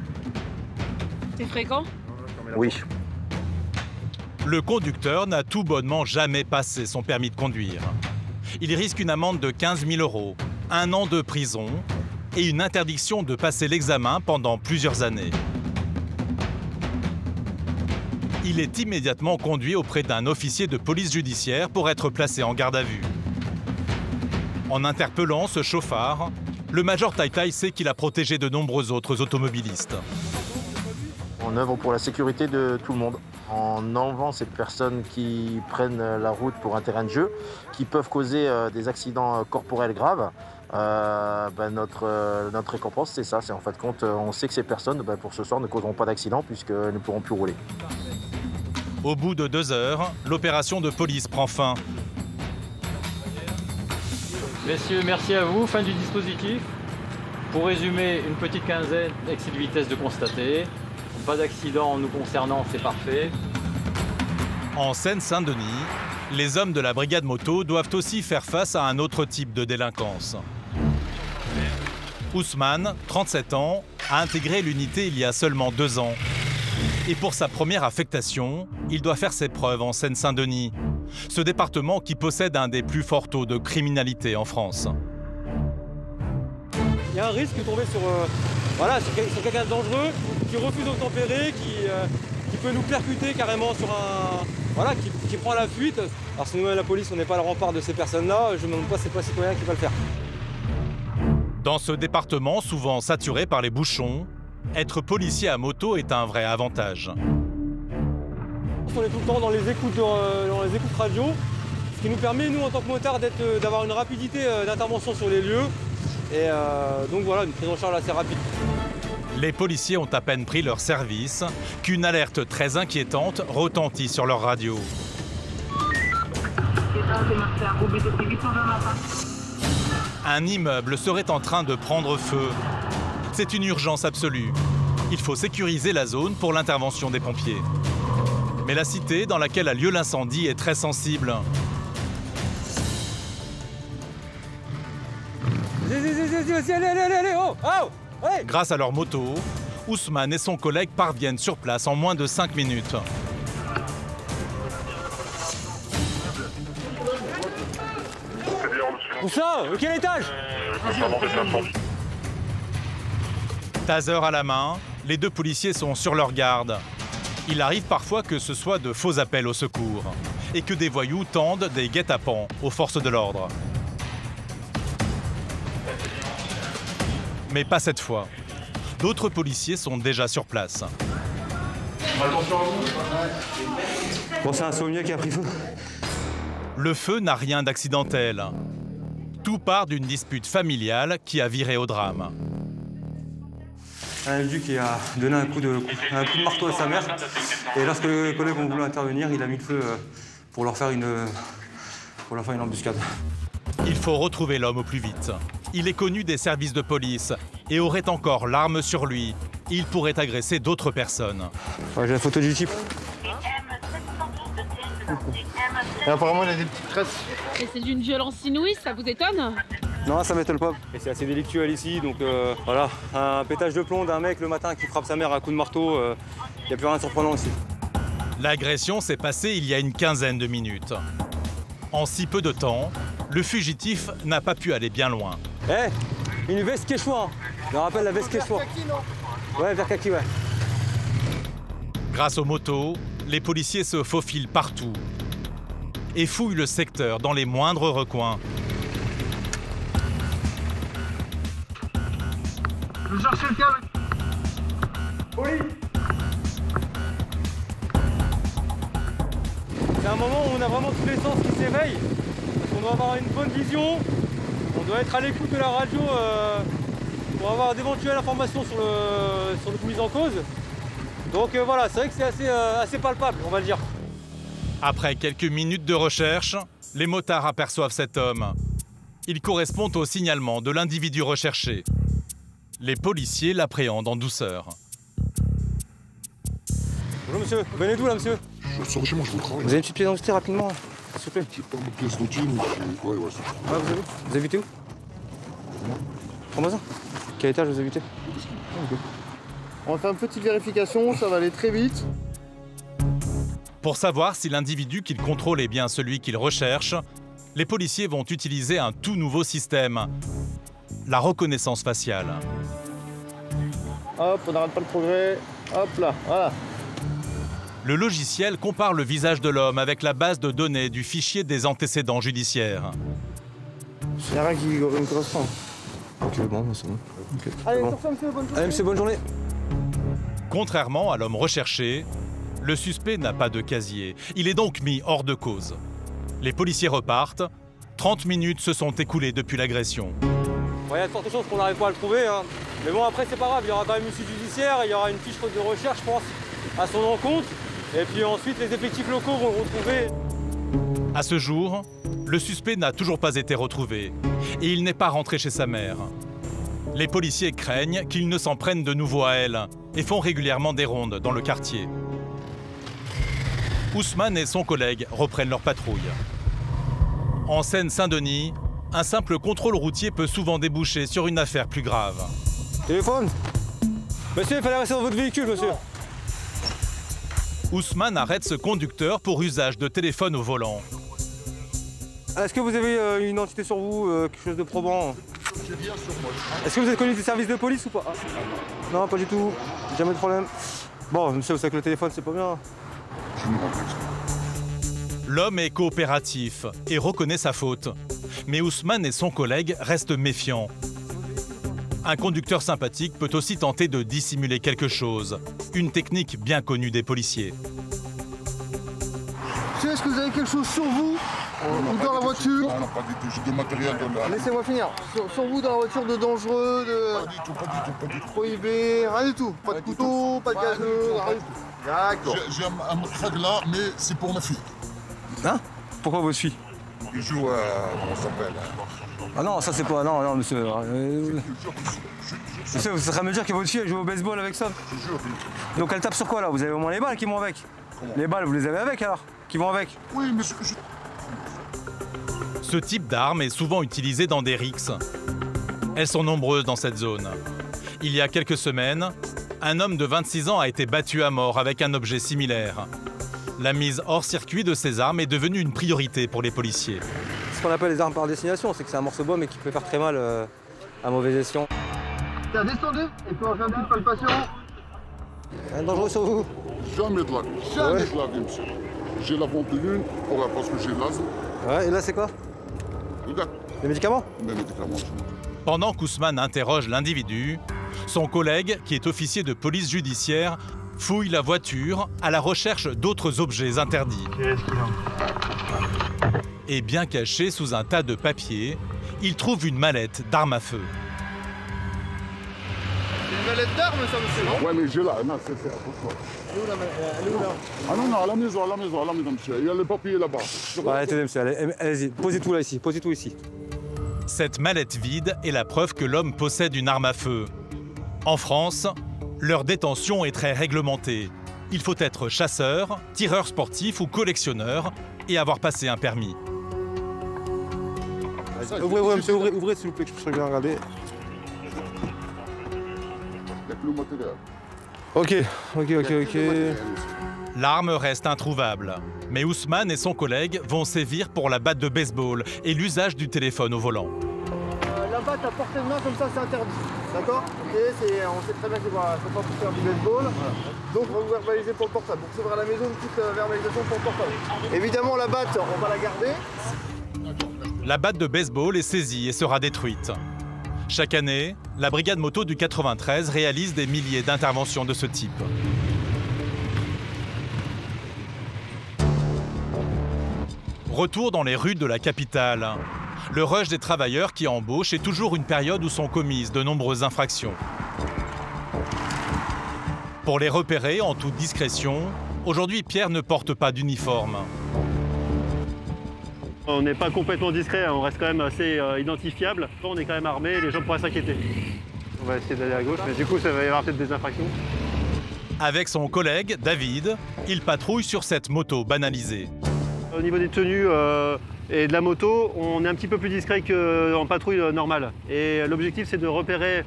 S3: C'est fréquent?
S16: Oui.
S6: Le conducteur n'a tout bonnement jamais passé son permis de conduire. Il risque une amende de 15 000 €, 1 an de prison et une interdiction de passer l'examen pendant plusieurs années. Il est immédiatement conduit auprès d'un officier de police judiciaire pour être placé en garde à vue. En interpellant ce chauffard, le major Tai Tai sait qu'il a protégé de nombreux autres automobilistes.
S16: On œuvre pour la sécurité de tout le monde, en enlevant ces personnes qui prennent la route pour un terrain de jeu, qui peuvent causer des accidents corporels graves. Notre récompense, c'est ça. C'est en fait compte, on sait que ces personnes, pour ce soir, ne causeront pas d'accident puisqu'elles ne pourront plus rouler.
S6: Au bout de 2 heures, l'opération de police prend fin.
S15: Messieurs, merci à vous. Fin du dispositif. Pour résumer, une petite quinzaine d'excès de vitesse de constater. Pas d'accident nous concernant, c'est parfait.
S6: En Seine-Saint-Denis, les hommes de la brigade moto doivent aussi faire face à un autre type de délinquance. Ousmane, 37 ans, a intégré l'unité il y a seulement 2 ans. Et pour sa première affectation, il doit faire ses preuves en Seine-Saint-Denis, ce département qui possède un des plus forts taux de criminalité en France.
S9: Il y a un risque de tomber sur quelqu'un de dangereux, qui refuse d'obtempérer, qui peut nous percuter carrément sur un... Voilà, qui prend la fuite. Alors si nous-mêmes la police, on n'est pas le rempart de ces personnes-là, je ne me demande pas c'est pas citoyen qui va le faire.
S6: Dans ce département souvent saturé par les bouchons, être policier à moto est un vrai avantage.
S9: On est tout le temps dans les écoutes radio, ce qui nous permet, nous, en tant que motards, d'avoir une rapidité d'intervention sur les lieux. Et donc voilà, une prise en charge assez rapide.
S6: Les policiers ont à peine pris leur service qu'une alerte très inquiétante retentit sur leur radio. Un immeuble serait en train de prendre feu. C'est une urgence absolue. Il faut sécuriser la zone pour l'intervention des pompiers. Mais la cité dans laquelle a lieu l'incendie est très sensible.
S9: Allez, oh, allez.
S6: Grâce à leur moto, Ousmane et son collègue parviennent sur place en moins de 5 minutes.
S9: Où ça? Quel étage?
S6: Taser à la main, les 2 policiers sont sur leur garde. Il arrive parfois que ce soit de faux appels au secours et que des voyous tendent des guet-apens aux forces de l'ordre. Mais pas cette fois. D'autres policiers sont déjà sur place.
S9: Bon, c'est un saunier qui a pris feu.
S6: Le feu n'a rien d'accidentel. Tout part d'une dispute familiale qui a viré au drame.
S9: Un individu qui a donné un coup de marteau à sa mère. Et lorsque les collègues ont voulu intervenir, il a mis le feu pour leur faire une embuscade.
S6: Il faut retrouver l'homme au plus vite. Il est connu des services de police et aurait encore l'arme sur lui. Il pourrait agresser d'autres personnes.
S9: Ouais, j'ai la photo du type.
S4: Et apparemment, il a des petites traces.
S3: Et c'est d'une violence inouïe, ça vous étonne?
S9: Non, ça m'étonne pas. Et c'est assez délictuel ici, donc voilà. Un pétage de plomb d'un mec le matin qui frappe sa mère à un coup de marteau, il n'y a plus rien de surprenant ici.
S6: L'agression s'est passée il y a une quinzaine de minutes. En si peu de temps, le fugitif n'a pas pu aller bien loin.
S9: Une veste Quechua. Je me rappelle la veste Quechua. Ouais, vers kaki, ouais.
S6: Grâce aux motos, les policiers se faufilent partout et fouillent le secteur dans les moindres recoins.
S4: Je cherche quelqu'un. Oui.
S9: C'est un moment où on a vraiment tous les sens qui s'éveillent. On doit avoir une bonne vision. On doit être à l'écoute de la radio pour avoir d'éventuelles informations sur le mise en cause. Donc voilà, c'est vrai que c'est assez palpable, on va le dire.
S6: Après quelques minutes de recherche, les motards aperçoivent cet homme. Il correspond au signalement de l'individu recherché. Les policiers l'appréhendent en douceur.
S9: Bonjour monsieur, vous venez d'où là monsieur?
S12: Je sors de chez moi, je vous le travaille.
S9: Vous avez une petite pièce d'identité rapidement, s'il vous plaît?
S12: J'ai pas ma pièce d'identité, mais
S9: vous habitez où? Trembasin. Quel étage vous habitez?
S4: On va faire une petite vérification, ça va aller très vite.
S6: Pour savoir si l'individu qu'il contrôle est bien celui qu'il recherche, les policiers vont utiliser un tout nouveau système. la reconnaissance faciale.
S16: Hop, on n'arrête pas le progrès. Hop là, voilà.
S6: Le logiciel compare le visage de l'homme avec la base de données du fichier des antécédents judiciaires.
S16: Il n'y a rien qui me correspond.
S17: Ok, bon, c'est bon. Okay.
S16: Allez,
S17: bon.
S16: monsieur, bonne journée.
S17: Allez, monsieur, bonne journée.
S6: Contrairement à l'homme recherché, le suspect n'a pas de casier. Il est donc mis hors de cause. Les policiers repartent. 30 minutes se sont écoulées depuis l'agression.
S9: Il y a de fortes chances qu'on n'arrive pas à le trouver. Hein. Mais bon, après, c'est pas grave. Il y aura quand même une suite judiciaire. Il y aura une fiche de recherche, je pense, à son encontre. Et puis ensuite, les effectifs locaux vont le retrouver.
S6: À ce jour, le suspect n'a toujours pas été retrouvé. Et il n'est pas rentré chez sa mère. Les policiers craignent qu'il ne s'en prenne de nouveau à elle et font régulièrement des rondes dans le quartier. Ousmane et son collègue reprennent leur patrouille. En Seine-Saint-Denis, un simple contrôle routier peut souvent déboucher sur une affaire plus grave.
S9: Téléphone ? Monsieur, il fallait rester dans votre véhicule, monsieur.
S6: Ousmane arrête ce conducteur pour usage de téléphone au volant.
S9: Est-ce que vous avez une identité sur vous, quelque chose de probant?
S4: J'ai rien sur moi.
S9: Est-ce que vous êtes connu des services de police ou pas? Non, pas du tout. Jamais de problème. Bon, monsieur, vous savez que le téléphone, c'est pas bien.
S6: L'homme est coopératif et reconnaît sa faute. Mais Ousmane et son collègue restent méfiants. Un conducteur sympathique peut aussi tenter de dissimuler quelque chose. Une technique bien connue des policiers.
S13: Monsieur, est-ce que vous avez quelque chose sur vous ou dans la voiture?
S4: Non, pas du tout. J'ai du matériel dans la...
S13: Laissez-moi finir. Sur vous, dans la voiture, de dangereux, de...
S4: Pas du tout, pas du tout.
S13: Prohibé, rien du tout. Pas de couteau, pas de gazeux, rien du tout. D'accord.
S4: J'ai un flag là, mais c'est pour ma fille.
S9: Hein? Pourquoi votre fille?
S4: Il joue à... comment ça s'appelle?
S9: Ah non, ça c'est pas... Non, non, monsieur. Monsieur, vous êtes en train de me dire que votre fille elle joue au baseball avec ça? Donc elle tape sur quoi là? Vous avez au moins les balles qui vont avec? Les balles, vous les avez avec alors? Qui vont avec?
S4: Oui, mais
S6: Ce type d'arme est souvent utilisé dans des rixes. Elles sont nombreuses dans cette zone. Il y a quelques semaines, un homme de 26 ans a été battu à mort avec un objet similaire. La mise hors circuit de ces armes est devenue une priorité pour les policiers.
S9: Ce qu'on appelle les armes par destination, c'est que c'est un morceau de bombe et qui peut faire très mal à mauvais escient.
S13: Tiens, descendez et puis on fait une petite palpation.
S9: Un dangereux sur vous?
S4: Jamais de la vie. Jamais de la vie, monsieur. J'ai la vente de lune, parce que j'ai l'asthme.
S9: Ouais, et là c'est quoi?
S4: Regarde.
S9: Les médicaments?
S4: Les médicaments.
S6: Pendant qu'Ousmane interroge l'individu, son collègue, qui est officier de police judiciaire, fouille la voiture à la recherche d'autres objets interdits. Et bien caché sous un tas de papiers, il trouve une mallette d'armes à feu.
S13: C'est une mallette d'armes, ça, monsieur, non?
S4: Ouais, mais j'ai là. Non, c'est pourquoi?
S13: Elle est où, elle est où, là?
S4: Ah non, non, à la maison, monsieur. Il y a les papiers là-bas.
S9: Ouais, attendez, monsieur, allez-y. Posez tout là, ici. Posez tout ici.
S6: Cette mallette vide est la preuve que l'homme possède une arme à feu. En France, leur détention est très réglementée. Il faut être chasseur, tireur sportif ou collectionneur et avoir passé un permis.
S9: Ouvrez, monsieur, ouvrez s'il vous plaît, que je puisse bien regarder.
S4: Le matériel.
S9: Ok.
S6: L'arme reste introuvable. Mais Ousmane et son collègue vont sévir pour la batte de baseball et l'usage du téléphone au volant.
S13: La batte à portée de main comme ça, c'est interdit. D'accord? On sait très bien qu'il ne faut pas faire du baseball. Donc on va vous verbaliser pour le portable. Vous recevrez à la maison une petite verbalisation pour le portable. Évidemment, la batte, on va la garder.
S6: La batte de baseball est saisie et sera détruite. Chaque année, la brigade moto du 93 réalise des milliers d'interventions de ce type. Retour dans les rues de la capitale. Le rush des travailleurs qui embauchent est toujours une période où sont commises de nombreuses infractions. Pour les repérer en toute discrétion, aujourd'hui Pierre ne porte pas d'uniforme.
S10: On n'est pas complètement discret, on reste quand même assez identifiable. On est quand même armé, les gens pourraient s'inquiéter. On va essayer d'aller à gauche, mais du coup ça va y avoir peut-être des infractions.
S6: Avec son collègue, David, il patrouille sur cette moto banalisée.
S10: Au niveau des tenues et de la moto, on est un petit peu plus discret qu'en patrouille normale. Et l'objectif, c'est de repérer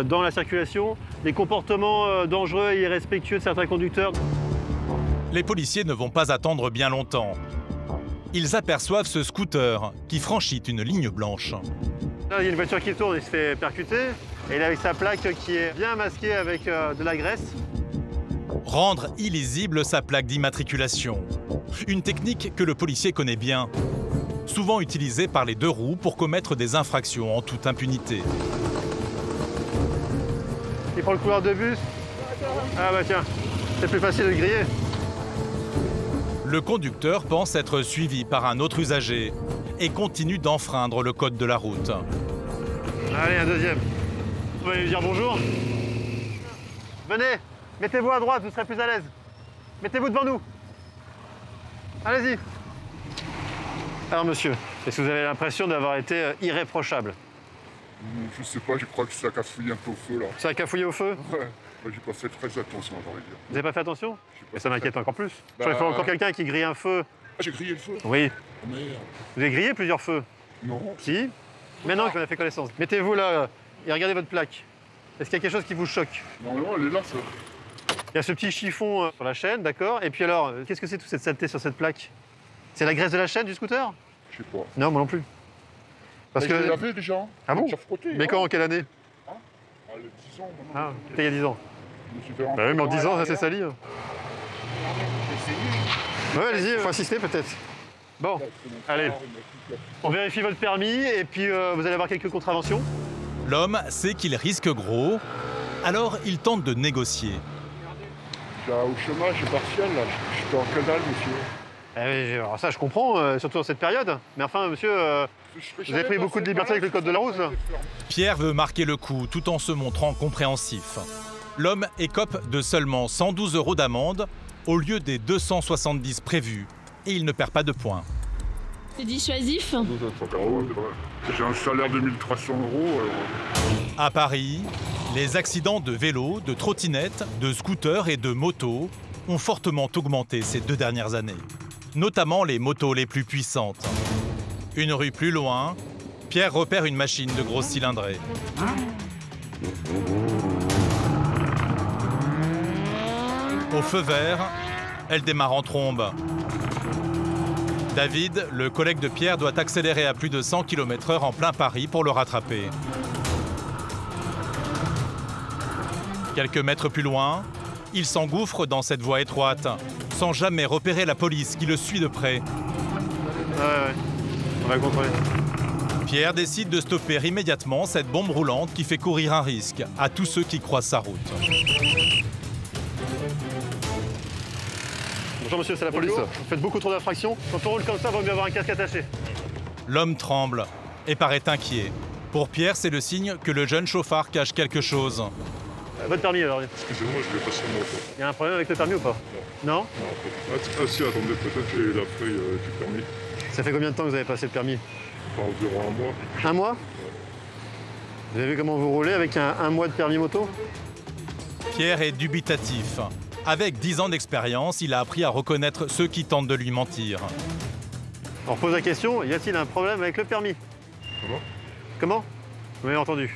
S10: dans la circulation les comportements dangereux et irrespectueux de certains conducteurs.
S6: Les policiers ne vont pas attendre bien longtemps. Ils aperçoivent ce scooter qui franchit une ligne blanche.
S10: Là, il y a une voiture qui tourne, il se fait percuter. Et il est avec sa plaque qui est bien masquée avec de la graisse.
S6: Rendre illisible sa plaque d'immatriculation. Une technique que le policier connaît bien, souvent utilisée par les deux roues pour commettre des infractions en toute impunité.
S10: Il prend le couloir de bus. Ah bah tiens, c'est plus facile de griller.
S6: Le conducteur pense être suivi par un autre usager et continue d'enfreindre le code de la route.
S10: Allez, un deuxième. Vous allez lui dire bonjour. Venez, mettez-vous à droite, vous serez plus à l'aise. Mettez-vous devant nous. Allez-y. Alors monsieur, est-ce que vous avez l'impression d'avoir été irréprochable?
S18: Je sais pas, je crois que ça a cafouillé un peu au feu là.
S10: Ça a cafouillé au feu?
S18: Ouais. J'ai pas fait très attention, à vrai dire.
S10: Vous n'avez pas fait attention? Et ça m'inquiète encore plus.
S18: Bah,
S10: Il faut encore quelqu'un qui grille un feu.
S18: Ah, j'ai grillé le feu?
S10: Oui.
S18: Oh, merde.
S10: Vous avez grillé plusieurs feux?
S18: Non.
S10: Si? Maintenant qu'on a fait connaissance. Mettez-vous là et regardez votre plaque. Est-ce qu'il y a quelque chose qui vous choque?
S18: Non, elle est là, ça.
S10: Il y a ce petit chiffon sur la chaîne, d'accord. Et puis alors, qu'est-ce que c'est toute cette saleté sur cette plaque? C'est la graisse de la chaîne du scooter?
S18: Je sais pas.
S10: Non, moi non plus. Parce que...
S18: Je l'ai lavé déjà.
S10: Ah bon?
S18: Frotté,
S10: mais
S18: hein.
S10: quand, en quelle année?
S18: Ah, il y a 10 ans maintenant.
S10: Ah, c'était il y a 10 ans. Bah oui, mais en 10 ans, ça s'est sali. Hein. Ouais, allez-y, faut assister peut-être. Bon, allez. On vérifie votre permis et puis vous allez avoir quelques contraventions.
S6: L'homme sait qu'il risque gros, alors il tente de négocier.
S18: Au chômage partiel, là. Je suis en que dalle, monsieur.
S10: Eh oui, alors ça, je comprends, surtout dans cette période. Mais enfin, monsieur, vous avez pris beaucoup de liberté avec le code de la route, là.
S6: Pierre veut marquer le coup tout en se montrant compréhensif. L'homme écope de seulement 112 € d'amende au lieu des 270 prévus. Et il ne perd pas de points.
S3: C'est dissuasif?
S18: J'ai un salaire de 1 300 €.
S6: À Paris, les accidents de vélos, de trottinettes, de scooters et de motos ont fortement augmenté ces 2 dernières années. Notamment les motos les plus puissantes. Une rue plus loin, Pierre repère une machine de grosse cylindrée. Au feu vert, elle démarre en trombe. David, le collègue de Pierre, doit accélérer à plus de 100 km/h en plein Paris pour le rattraper. Quelques mètres plus loin, il s'engouffre dans cette voie étroite, sans jamais repérer la police qui le suit de près.
S10: Ouais, on va le contrôler.
S6: Pierre décide de stopper immédiatement cette bombe roulante qui fait courir un risque à tous ceux qui croisent sa route.
S10: Bonjour monsieur, c'est la police. Vous faites beaucoup trop d'infractions. Quand on roule comme ça, il vaut mieux avoir un casque attaché.
S6: L'homme tremble et paraît inquiet. Pour Pierre, c'est le signe que le jeune chauffard cache quelque chose.
S10: Votre permis alors?
S18: Excusez-moi, je vais passer mon temps.
S10: Il y a un problème avec le permis ou pas? Non?
S18: Ah si, attendez, peut-être j'ai la feuille du permis.
S10: Ça fait combien de temps que vous avez passé le permis?
S18: Environ 1 mois.
S10: 1 mois? Vous avez vu comment vous roulez avec un mois de permis moto?
S6: Pierre est dubitatif. Avec 10 ans d'expérience, il a appris à reconnaître ceux qui tentent de lui mentir.
S10: On repose la question, y a-t-il un problème avec le permis? Comment? Vous m'avez entendu.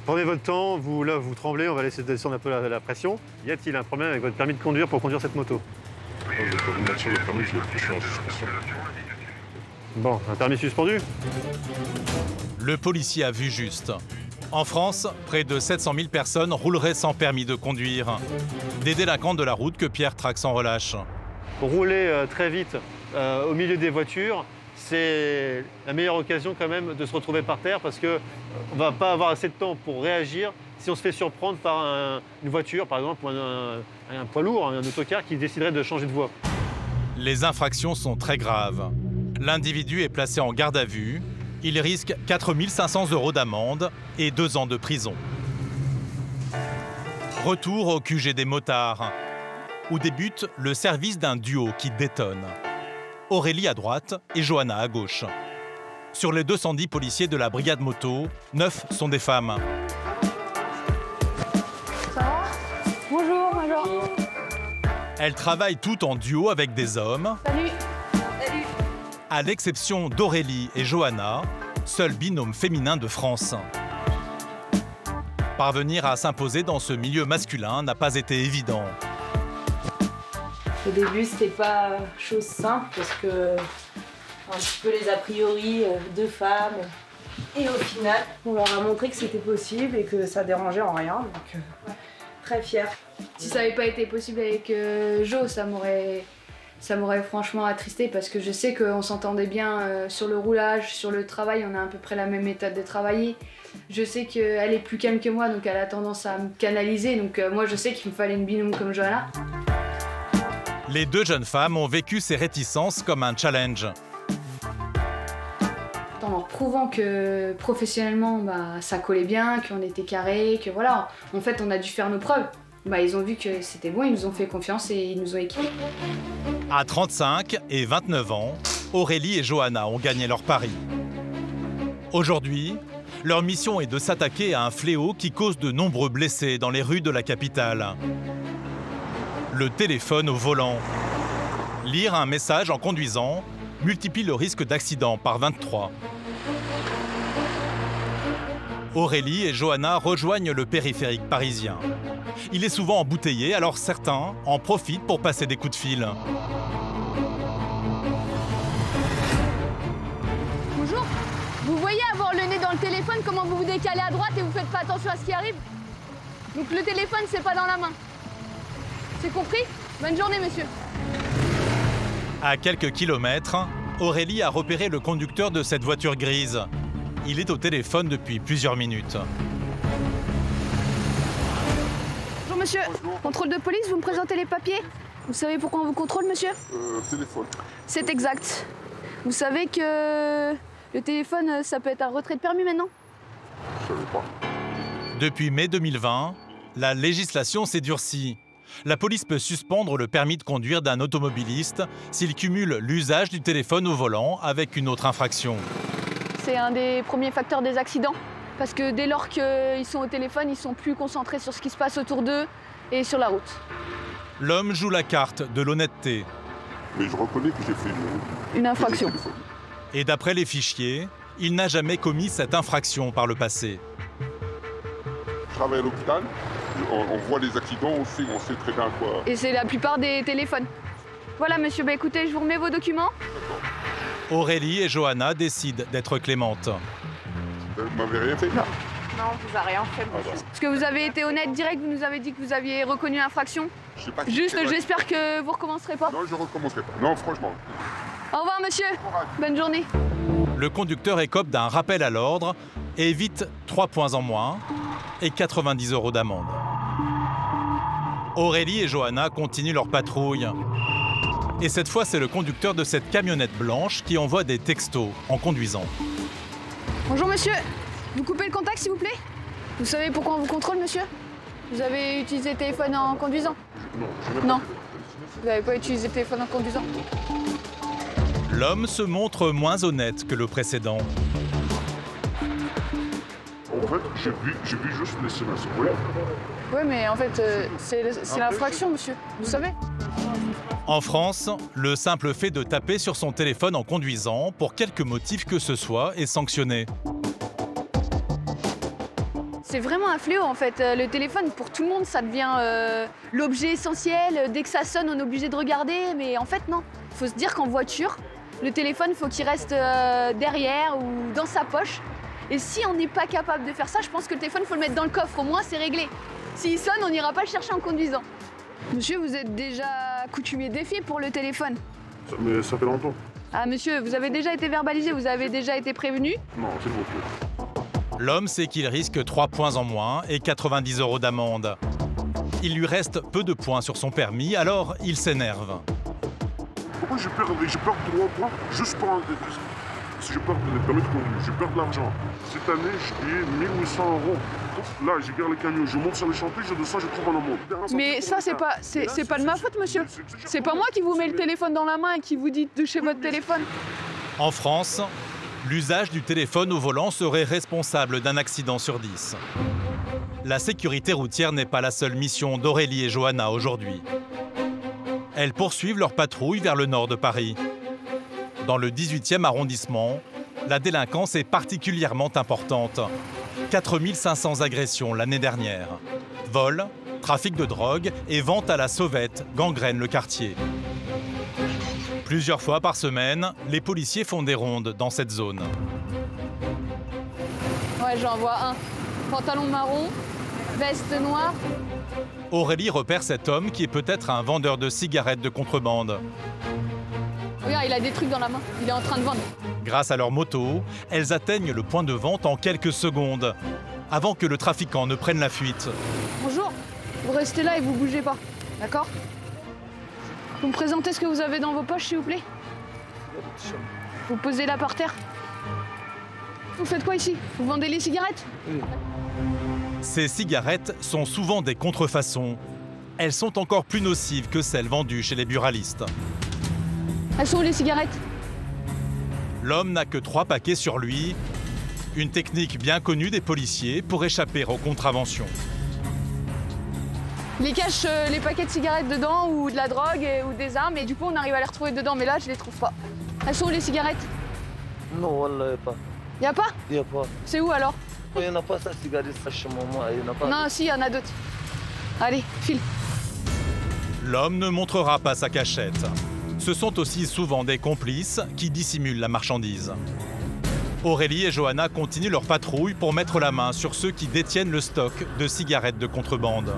S10: Prenez votre temps, vous tremblez, on va laisser descendre un peu la pression. Y a-t-il un problème avec votre permis de conduire pour conduire cette moto?
S18: Non, je vais pas vous mentir, le permis, je l'ai pris, je suis en suspension.
S10: Bon, un permis suspendu?
S6: Le policier a vu juste. En France, près de 700 000 personnes rouleraient sans permis de conduire. Des délinquants de la route que Pierre traque sans relâche.
S10: Rouler très vite au milieu des voitures, c'est la meilleure occasion quand même de se retrouver par terre parce qu'on ne va pas avoir assez de temps pour réagir si on se fait surprendre par une voiture, par exemple, ou un poids lourd, un autocar qui déciderait de changer de voie.
S6: Les infractions sont très graves. L'individu est placé en garde à vue. Il risque 4 500 € d'amende et 2 ans de prison. Retour au QG des motards, où débute le service d'un duo qui détonne. Aurélie à droite et Johanna à gauche. Sur les 210 policiers de la brigade moto, 9 sont des femmes.
S3: Ça va? Bonjour, bonjour.
S6: Elles travaillent toutes en duo avec des hommes.
S3: Salut. Salut.
S6: À l'exception d'Aurélie et Johanna, seul binôme féminin de France. Parvenir à s'imposer dans ce milieu masculin n'a pas été évident.
S19: Au début, c'était pas chose simple parce que un petit peu les a priori, 2 femmes,
S3: Et au final, on leur a montré que c'était possible et que ça dérangeait en rien, donc très fière. Si ça n'avait pas été possible avec Jo, ça m'aurait franchement attristé parce que je sais qu'on s'entendait bien sur le roulage, sur le travail, on a à peu près la même méthode de travailler. Je sais qu'elle est plus calme que moi, donc elle a tendance à me canaliser, donc moi je sais qu'il me fallait une binôme comme Johanna.
S6: Les deux jeunes femmes ont vécu ces réticences comme un challenge.
S3: En leur prouvant que professionnellement ça collait bien, qu'on était carré, que voilà, en fait on a dû faire nos preuves. Ils ont vu que c'était bon, ils nous ont fait confiance et ils nous ont équipés.
S6: À 35 et 29 ans, Aurélie et Johanna ont gagné leur pari. Aujourd'hui, leur mission est de s'attaquer à un fléau qui cause de nombreux blessés dans les rues de la capitale. Le téléphone au volant. Lire un message en conduisant multiplie le risque d'accident par 23. Aurélie et Johanna rejoignent le périphérique parisien. Il est souvent embouteillé, alors certains en profitent pour passer des coups de fil.
S3: Bonjour. Vous voyez avoir le nez dans le téléphone, comment vous vous décalez à droite et vous faites pas attention à ce qui arrive? Donc le téléphone, c'est pas dans la main. C'est compris? Bonne journée, monsieur.
S6: À quelques kilomètres, Aurélie a repéré le conducteur de cette voiture grise. Il est au téléphone depuis plusieurs minutes.
S3: Bonjour monsieur, contrôle de police, vous me présentez les papiers? Vous savez pourquoi on vous contrôle monsieur?
S18: Téléphone.
S3: C'est exact. Vous savez que le téléphone, ça peut être un retrait de permis maintenant?
S18: Je savais pas.
S6: Depuis mai 2020, la législation s'est durcie. La police peut suspendre le permis de conduire d'un automobiliste s'il cumule l'usage du téléphone au volant avec une autre infraction.
S3: C'est un des premiers facteurs des accidents, parce que dès lors qu'ils sont au téléphone, ils sont plus concentrés sur ce qui se passe autour d'eux et sur la route.
S6: L'homme joue la carte de l'honnêteté.
S18: Mais je reconnais que j'ai fait
S3: une infraction.
S6: Et d'après les fichiers, il n'a jamais commis cette infraction par le passé.
S18: Je travaille à l'hôpital, on voit les accidents, on sait très bien quoi.
S3: Et c'est la plupart des téléphones. Voilà monsieur, écoutez, je vous remets vos documents.
S6: Aurélie et Johanna décident d'être clémentes.
S18: Vous m'avez rien fait?
S3: Non, on vous a rien fait, monsieur. Parce que vous avez été honnête direct, vous nous avez dit que vous aviez reconnu l'infraction. Juste, j'espère que vous recommencerez pas.
S18: Non, je recommencerai pas. Non, franchement.
S3: Au revoir, monsieur. Bonne journée.
S6: Le conducteur écope d'un rappel à l'ordre et évite 3 points en moins et 90 € d'amende. Aurélie et Johanna continuent leur patrouille. Et cette fois, c'est le conducteur de cette camionnette blanche qui envoie des textos en conduisant.
S3: Bonjour monsieur, vous coupez le contact s'il vous plaît? Vous savez pourquoi on vous contrôle monsieur? Vous avez utilisé le téléphone en conduisant? Non. Vous n'avez pas utilisé le téléphone en conduisant?
S6: L'homme se montre moins honnête que le précédent.
S18: En fait, j'ai vu juste les SMS, oui.
S3: Oui, mais en fait, c'est l'infraction, monsieur, vous savez.
S6: En France, le simple fait de taper sur son téléphone en conduisant, pour quelque motif que ce soit, est sanctionné.
S3: C'est vraiment un fléau en fait. Le téléphone, pour tout le monde, ça devient l'objet essentiel. Dès que ça sonne, on est obligé de regarder. Mais en fait, non. Il faut se dire qu'en voiture, le téléphone, il faut qu'il reste derrière ou dans sa poche. Et si on n'est pas capable de faire ça, je pense que le téléphone, il faut le mettre dans le coffre. Au moins, c'est réglé. S'il sonne, on n'ira pas le chercher en conduisant. Monsieur, vous êtes déjà coutumier défié pour le téléphone.
S18: Mais ça fait longtemps.
S3: Ah monsieur, vous avez déjà été verbalisé, vous avez déjà été prévenu?
S18: Non, s'il vous plaît.
S6: L'homme sait qu'il risque 3 points en moins et 90 € d'amende. Il lui reste peu de points sur son permis, alors il s'énerve.
S18: Pourquoi je perds 3 points juste pour un... Si je perds le permis de conduire, je perds de l'argent. Cette année, j'ai payé 1 800 €. Là, je garde le camion, je monte sur le chantier, je descends, je trouve un amende.
S3: Mais ça, c'est pas de ma faute, monsieur. C'est pas moi qui vous mets le téléphone dans la main et qui vous dit de toucher votre téléphone.
S6: En France, l'usage du téléphone au volant serait responsable d'un accident sur 10. La sécurité routière n'est pas la seule mission d'Aurélie et Johanna aujourd'hui. Elles poursuivent leur patrouille vers le nord de Paris. Dans le 18e arrondissement, la délinquance est particulièrement importante. 4 500 agressions l'année dernière. Vols, trafic de drogue et vente à la sauvette gangrènent le quartier. Plusieurs fois par semaine, les policiers font des rondes dans cette zone.
S3: Ouais, j'en vois un. Pantalon marron, veste noire.
S6: Aurélie repère cet homme qui est peut-être un vendeur de cigarettes de contrebande.
S3: Regarde, il a des trucs dans la main. Il est en train de vendre.
S6: Grâce à leur moto, elles atteignent le point de vente en quelques secondes, avant que le trafiquant ne prenne la fuite.
S3: Bonjour. Vous restez là et vous bougez pas. D'accord? Vous me présentez ce que vous avez dans vos poches, s'il vous plaît? Vous posez là par terre. Vous faites quoi ici? Vous vendez les cigarettes?
S6: Ces cigarettes sont souvent des contrefaçons. Elles sont encore plus nocives que celles vendues chez les buralistes.
S3: Elles sont où les cigarettes?
S6: L'homme n'a que 3 paquets sur lui. Une technique bien connue des policiers pour échapper aux contraventions.
S3: Ils cachent les paquets de cigarettes dedans ou de la drogue ou des armes et du coup on arrive à les retrouver dedans, mais là je les trouve pas. Elles sont où les cigarettes?
S19: Non, il n'y a pas.
S3: Y a pas?
S19: Il n'y a pas.
S3: C'est où alors?
S19: Il n'y en a pas, ça, cigarette, ça chez maman, il n'y en a pas.
S3: Non, si, il y en a d'autres. Allez, file.
S6: L'homme ne montrera pas sa cachette. Ce sont aussi souvent des complices qui dissimulent la marchandise. Aurélie et Johanna continuent leur patrouille pour mettre la main sur ceux qui détiennent le stock de cigarettes de contrebande.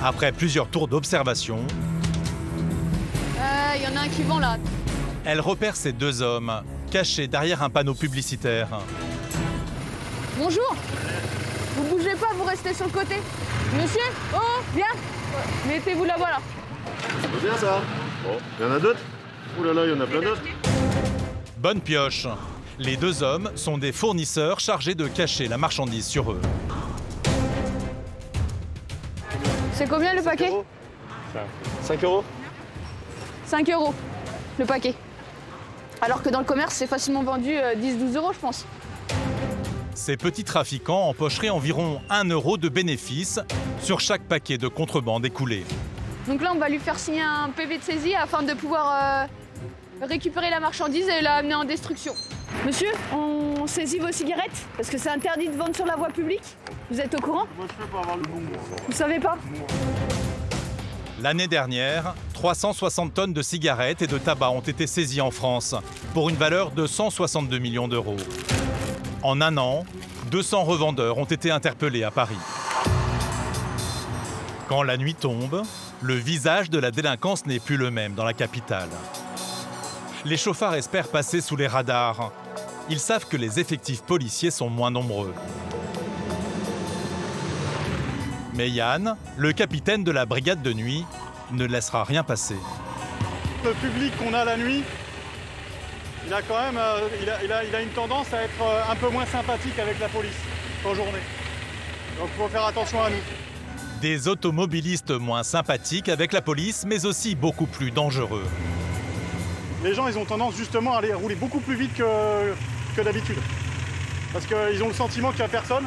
S6: Après plusieurs tours d'observation,
S3: Il y en a un qui vend là.
S6: elle repère ces 2 hommes cachés derrière un panneau publicitaire.
S3: Bonjour. Vous bougez pas, vous restez sur le côté. Monsieur, oh, viens. Mettez-vous là-bas là.
S13: Ça va bien ça? Bon, il y en a d'autres? Ouh là là, il y en a plein d'autres.
S6: Bonne pioche. Les 2 hommes sont des fournisseurs chargés de cacher la marchandise sur eux.
S3: C'est combien le paquet?
S13: 5 euros.
S3: 5 euros le paquet. Alors que dans le commerce, c'est facilement vendu 10-12 euros, je pense.
S6: Ces petits trafiquants empocheraient environ 1 euro de bénéfice sur chaque paquet de contrebande écoulé.
S3: Donc là, on va lui faire signer un PV de saisie afin de pouvoir récupérer la marchandise et la amener en destruction. Monsieur, on saisit vos cigarettes parce que c'est interdit de vendre sur la voie publique. Vous êtes au courant?
S13: Moi, je peux pas avoir le bon.
S3: Vous savez pas?
S6: L'année dernière, 360 tonnes de cigarettes et de tabac ont été saisies en France pour une valeur de 162 millions d'euros. En un an, 200 revendeurs ont été interpellés à Paris. Quand la nuit tombe, le visage de la délinquance n'est plus le même dans la capitale. Les chauffards espèrent passer sous les radars. Ils savent que les effectifs policiers sont moins nombreux. Mais Yann, le capitaine de la brigade de nuit, ne laissera rien passer.
S2: Le public qu'on a la nuit, il a quand même il a une tendance à être un peu moins sympathique avec la police en journée. Donc il faut faire attention à nous.
S6: Des automobilistes moins sympathiques avec la police, mais aussi beaucoup plus dangereux.
S2: Les gens, ils ont tendance justement à aller rouler beaucoup plus vite que d'habitude. Parce qu'ils ont le sentiment qu'il n'y a personne.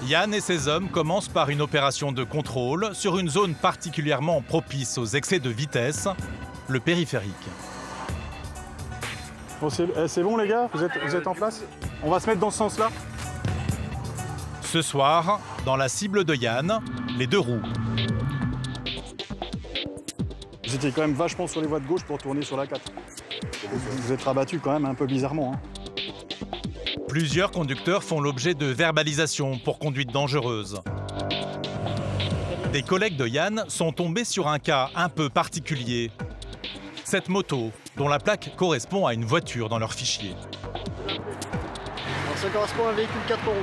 S6: Yann et ses hommes commencent par une opération de contrôle sur une zone particulièrement propice aux excès de vitesse, le périphérique.
S2: Bon, c'est bon les gars, vous êtes en place? On va se mettre dans ce sens-là.
S6: Ce soir, dans la cible de Yann, les 2 roues.
S2: Vous étiez quand même vachement sur les voies de gauche pour tourner sur la 4. Vous êtes rabattu quand même un peu bizarrement. Hein.
S6: Plusieurs conducteurs font l'objet de verbalisations pour conduite dangereuse. Des collègues de Yann sont tombés sur un cas un peu particulier. Cette moto, dont la plaque correspond à une voiture dans leur fichier.
S13: Alors ça correspond à un véhicule 4 roues.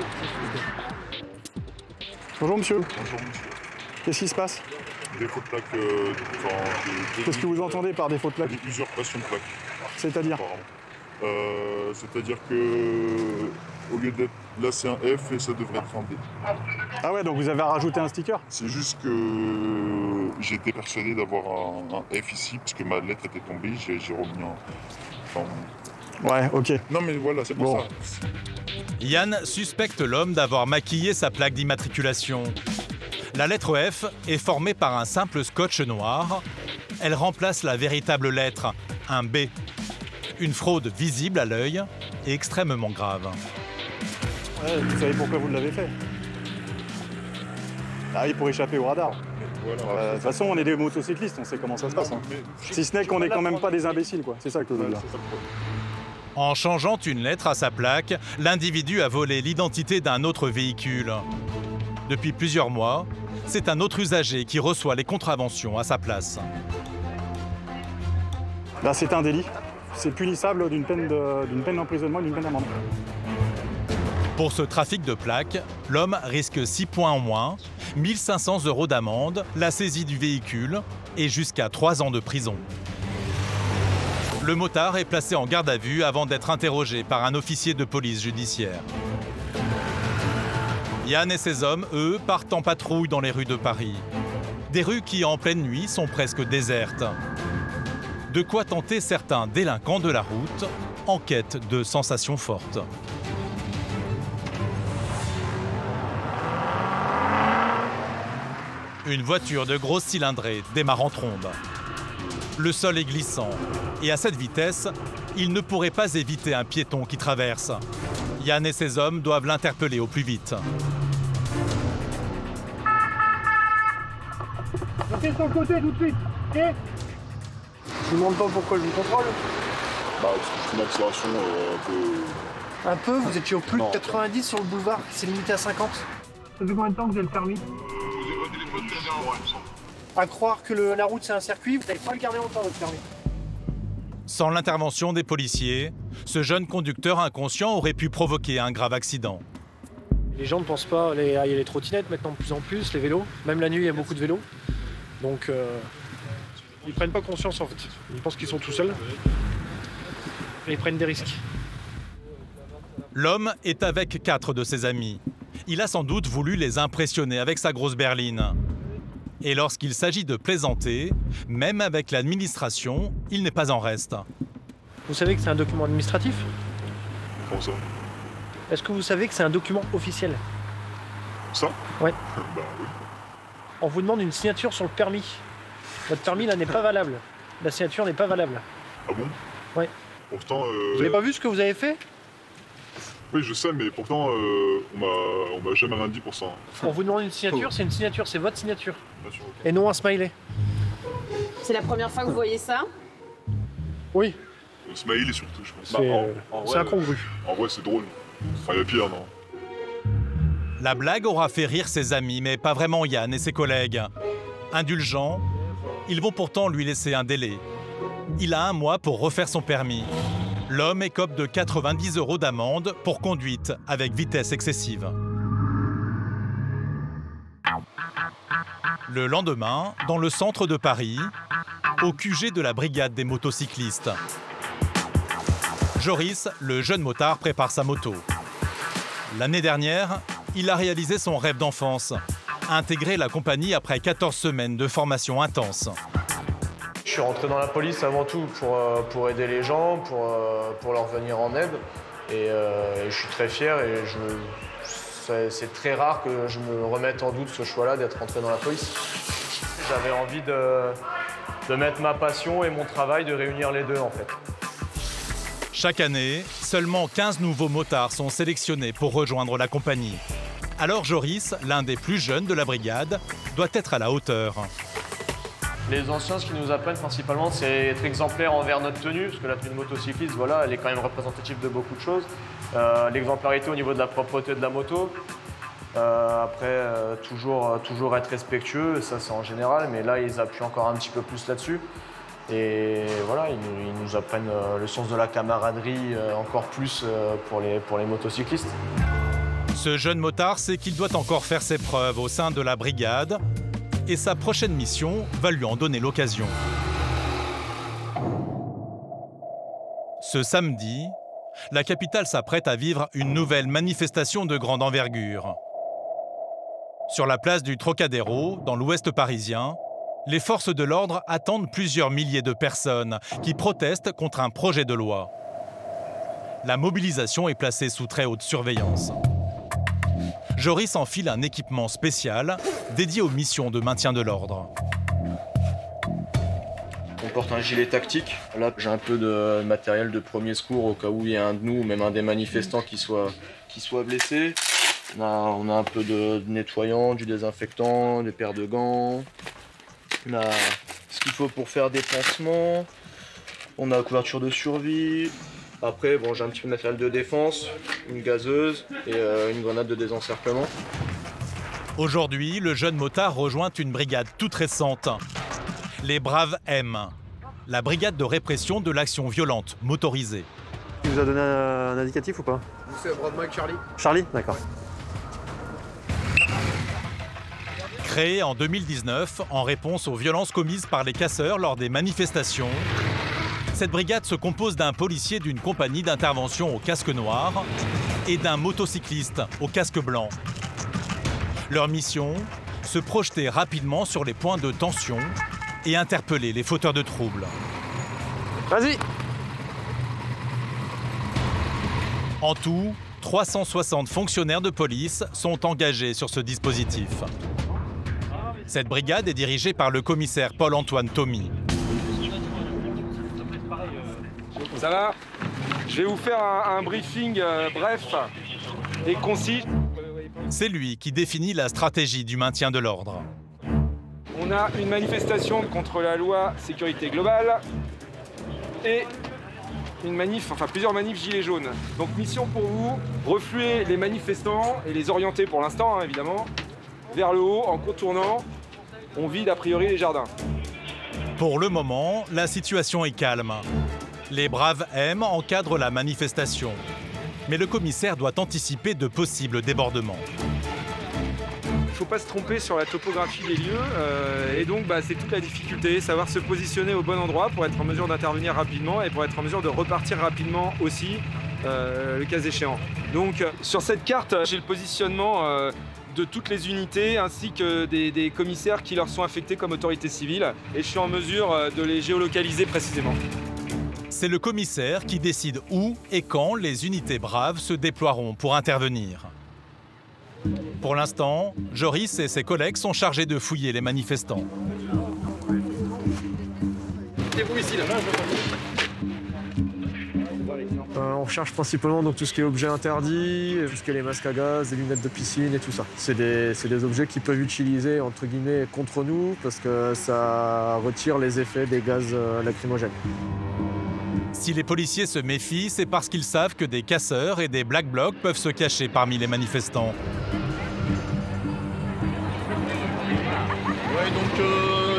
S2: Bonjour monsieur.
S18: Bonjour monsieur.
S2: Qu'est-ce qui se passe?
S18: Défaut de plaque.
S2: Qu'est-ce que vous entendez par défaut de plaque?
S18: Usurpation de plaque.
S2: C'est-à-dire?
S18: C'est-à-dire que au lieu d'être là c'est un F et ça devrait être un D.
S2: Ah ouais, donc vous avez rajouté un sticker?
S18: C'est juste que j'étais persuadé d'avoir un F ici parce que ma lettre était tombée, j'ai remis un...
S2: Ouais, ok.
S18: Non mais voilà, c'est pour ça.
S6: Yann suspecte l'homme d'avoir maquillé sa plaque d'immatriculation. La lettre F est formée par un simple scotch noir. Elle remplace la véritable lettre, un B. Une fraude visible à l'œil et extrêmement grave.
S2: Ouais, vous savez pourquoi vous l'avez fait? Ah oui, pour échapper au radar. De toute façon, on est des motocyclistes, on sait comment ça se passe. Hein. Si ce n'est qu'on n'est quand même pas des imbéciles, quoi. C'est ça que je veux dire.
S6: En changeant une lettre à sa plaque, l'individu a volé l'identité d'un autre véhicule. Depuis plusieurs mois, c'est un autre usager qui reçoit les contraventions à sa place.
S2: Là, c'est un délit. C'est punissable d'une peine d'emprisonnement et d'une peine d'amende.
S6: Pour ce trafic de plaques, l'homme risque 6 points en moins, 1 500 € d'amende, la saisie du véhicule et jusqu'à 3 ans de prison. Le motard est placé en garde à vue avant d'être interrogé par un officier de police judiciaire. Yann et ses hommes, eux, partent en patrouille dans les rues de Paris. Des rues qui, en pleine nuit, sont presque désertes. De quoi tenter certains délinquants de la route en quête de sensations fortes. Une voiture de grosse cylindrée démarre en trombe. Le sol est glissant et à cette vitesse, il ne pourrait pas éviter un piéton qui traverse. Yann et ses hommes doivent l'interpeller au plus vite.
S13: Restez sur le côté tout de suite, ok?
S9: Je ne demande pas pourquoi je vous contrôle.
S18: Bah, parce que je fais une accélération un peu...
S13: Un peu, vous étiez au plus de 90 sur le boulevard, c'est limité à 50. Ça fait combien de temps que vous avez le permis?
S18: Vous avez votre téléphone dernière heure, il me semble.
S13: À croire que la route c'est un circuit, vous n'allez pas le garder longtemps votre permis.
S6: Sans l'intervention des policiers, ce jeune conducteur inconscient aurait pu provoquer un grave accident.
S9: Les gens ne pensent pas, il y a les trottinettes maintenant de plus en plus, les vélos. Même la nuit, il y a beaucoup de vélos. Donc, ils prennent pas conscience en fait. Ils pensent qu'ils sont tout seuls. Et ils prennent des risques.
S6: L'homme est avec 4 de ses amis. Il a sans doute voulu les impressionner avec sa grosse berline. Et lorsqu'il s'agit de plaisanter, même avec l'administration, il n'est pas en reste.
S9: Vous savez que c'est un document administratif?
S18: Comment ça?
S9: Est-ce que vous savez que c'est un document officiel?
S18: Ça?
S9: Ouais.
S18: Bah oui.
S9: On vous demande une signature sur le permis. Votre permis là n'est pas valable. La signature n'est pas valable.
S18: Ah bon?
S9: Ouais.
S18: Pourtant...
S9: Vous n'avez pas vu ce que vous avez fait?
S18: Oui, je sais, mais pourtant, on m'a jamais rien dit pour ça.
S9: On vous demande une signature, c'est une signature, c'est votre signature.
S18: Bien sûr, ok.
S9: Et non un smiley.
S20: C'est la première fois que vous voyez ça?
S9: Oui.
S18: Le smiley surtout, je pense.
S9: C'est incongru.
S18: En vrai, c'est drôle. Enfin, il y a pire, non?
S6: La blague aura fait rire ses amis, mais pas vraiment Yann et ses collègues. Indulgents, ils vont pourtant lui laisser un délai. Il a 1 mois pour refaire son permis. L'homme écope de 90 € d'amende pour conduite avec vitesse excessive. Le lendemain, dans le centre de Paris, au QG de la brigade des motocyclistes. Joris, le jeune motard, prépare sa moto. L'année dernière, il a réalisé son rêve d'enfance, intégrer la compagnie après 14 semaines de formation intense.
S9: Je suis rentré dans la police avant tout pour aider les gens, pour leur venir en aide. Et je suis très fier et c'est très rare que je me remette en doute ce choix-là d'être rentré dans la police. J'avais envie de mettre ma passion et mon travail, de réunir les deux en fait.
S6: Chaque année, seulement 15 nouveaux motards sont sélectionnés pour rejoindre la compagnie. Alors Joris, l'un des plus jeunes de la brigade, doit être à la hauteur.
S9: Les anciens, ce qu'ils nous apprennent principalement, c'est être exemplaire envers notre tenue, parce que la tenue de motocycliste, voilà, elle est quand même représentative de beaucoup de choses. L'exemplarité au niveau de la propreté de la moto. Après, toujours être respectueux, ça c'est en général, mais là, ils appuient encore un petit peu plus là-dessus. Et voilà, ils nous apprennent le sens de la camaraderie encore plus pour les motocyclistes.
S6: Ce jeune motard sait qu'il doit encore faire ses preuves au sein de la brigade et sa prochaine mission va lui en donner l'occasion. Ce samedi, la capitale s'apprête à vivre une nouvelle manifestation de grande envergure. Sur la place du Trocadéro, dans l'ouest parisien, les forces de l'ordre attendent plusieurs milliers de personnes qui protestent contre un projet de loi. La mobilisation est placée sous très haute surveillance. Joris enfile un équipement spécial dédié aux missions de maintien de l'ordre.
S9: On porte un gilet tactique. Là, j'ai un peu de matériel de premier secours au cas où il y a un de nous, même un des manifestants qui soit blessé. On a un peu de nettoyant, du désinfectant, des paires de gants. On a ce qu'il faut pour faire des pansements. On a la couverture de survie.
S16: Après, bon, j'ai un petit peu de matériel de défense, une gazeuse et une grenade de désencerclement.
S6: Aujourd'hui, le jeune motard rejoint une brigade toute récente, les Braves M, la brigade de répression de l'action violente motorisée.
S10: Tu vous as donné un indicatif ou pas?
S4: C'est Brave Mike Charlie.
S10: Charlie, d'accord.
S6: Créée en 2019 en réponse aux violences commises par les casseurs lors des manifestations, cette brigade se compose d'un policier d'une compagnie d'intervention au casque noir et d'un motocycliste au casque blanc. Leur mission, se projeter rapidement sur les points de tension et interpeller les fauteurs de troubles.
S10: Vas-y!
S6: En tout, 360 fonctionnaires de police sont engagés sur ce dispositif. Cette brigade est dirigée par le commissaire Paul-Antoine Thomy.
S14: Ça va? Je vais vous faire un briefing bref et concis.
S6: C'est lui qui définit la stratégie du maintien de l'ordre.
S14: On a une manifestation contre la loi sécurité globale et une manif, enfin plusieurs manifs gilets jaunes. Donc mission pour vous, refluer les manifestants et les orienter pour l'instant, hein, évidemment, vers le haut en contournant. On vide a priori les jardins.
S6: Pour le moment, la situation est calme. Les Braves M encadrent la manifestation. Mais le commissaire doit anticiper de possibles débordements.
S14: Il ne faut pas se tromper sur la topographie des lieux et donc c'est toute la difficulté, savoir se positionner au bon endroit pour être en mesure d'intervenir rapidement et pour être en mesure de repartir rapidement aussi, le cas échéant. Donc sur cette carte, j'ai le positionnement de toutes les unités ainsi que des commissaires qui leur sont affectés comme autorité civile et je suis en mesure de les géolocaliser précisément.
S6: C'est le commissaire qui décide où et quand les unités Braves se déploieront pour intervenir. Pour l'instant, Joris et ses collègues sont chargés de fouiller les manifestants.
S14: C'est vous ici, là.
S9: On recherche principalement donc, tout ce qui est objets interdits, tout ce qui est les masques à gaz, les lunettes de piscine et tout ça. C'est des objets qu'ils peuvent utiliser entre guillemets contre nous parce que ça retire les effets des gaz lacrymogènes.
S6: Si les policiers se méfient, c'est parce qu'ils savent que des casseurs et des Black Blocs peuvent se cacher parmi les manifestants.
S2: Ouais, donc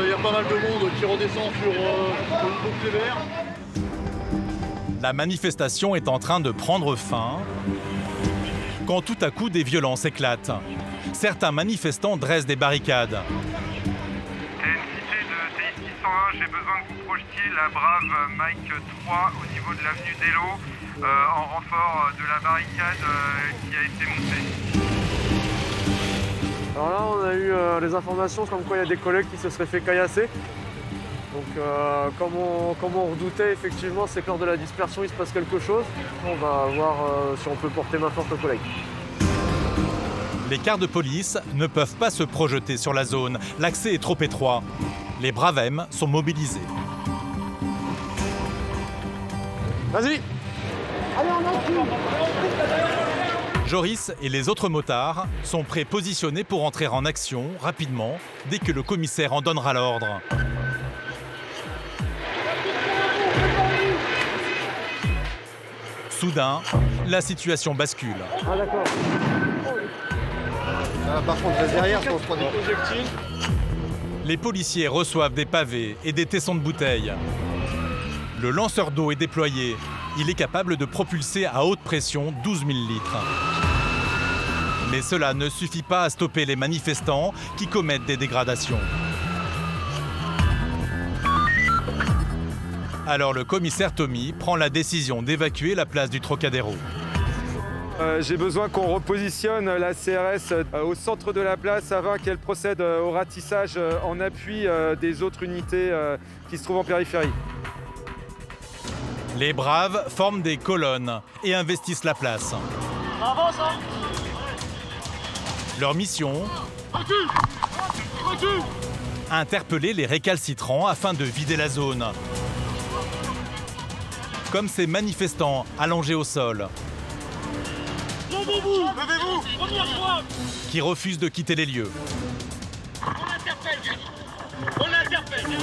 S2: y a pas mal de monde qui redescend sur le bouclier vert.
S6: La manifestation est en train de prendre fin quand tout à coup des violences éclatent. Certains manifestants dressent des barricades.
S21: J'ai besoin que vous projetiez la Brave Mike 3 au niveau de l'avenue d'Elo en renfort de la barricade qui a été montée.
S9: Alors là, on a eu les informations comme quoi il y a des collègues qui se seraient fait caillasser. Donc comme on redoutait, effectivement, c'est que lors de la dispersion, il se passe quelque chose. On va voir si on peut porter main forte aux collègues.
S6: Les cars de police ne peuvent pas se projeter sur la zone. L'accès est trop étroit. Les Braves M sont mobilisés.
S9: Vas-y!
S5: Allez, on en
S6: Joris et les autres motards sont prépositionnés pour entrer en action rapidement dès que le commissaire en donnera l'ordre. Soudain, la situation bascule.
S9: Ah d'accord.
S13: Par contre, reste derrière, on se prend des
S14: projectiles.
S6: Les policiers reçoivent des pavés et des tessons de bouteilles. Le lanceur d'eau est déployé. Il est capable de propulser à haute pression 12 000 litres. Mais cela ne suffit pas à stopper les manifestants qui commettent des dégradations. Alors le commissaire Thomy prend la décision d'évacuer la place du Trocadéro.
S14: J'ai besoin qu'on repositionne la CRS au centre de la place afin qu'elle procède au ratissage en appui des autres unités qui se trouvent en périphérie.
S6: Les Braves forment des colonnes et investissent la place.
S5: Avance, hein.
S6: Leur mission, interpeller les récalcitrants afin de vider la zone. Comme ces manifestants allongés au sol,
S5: Levez-vous, première fois.
S6: qui refusent de quitter les lieux.
S5: On l'interpelle.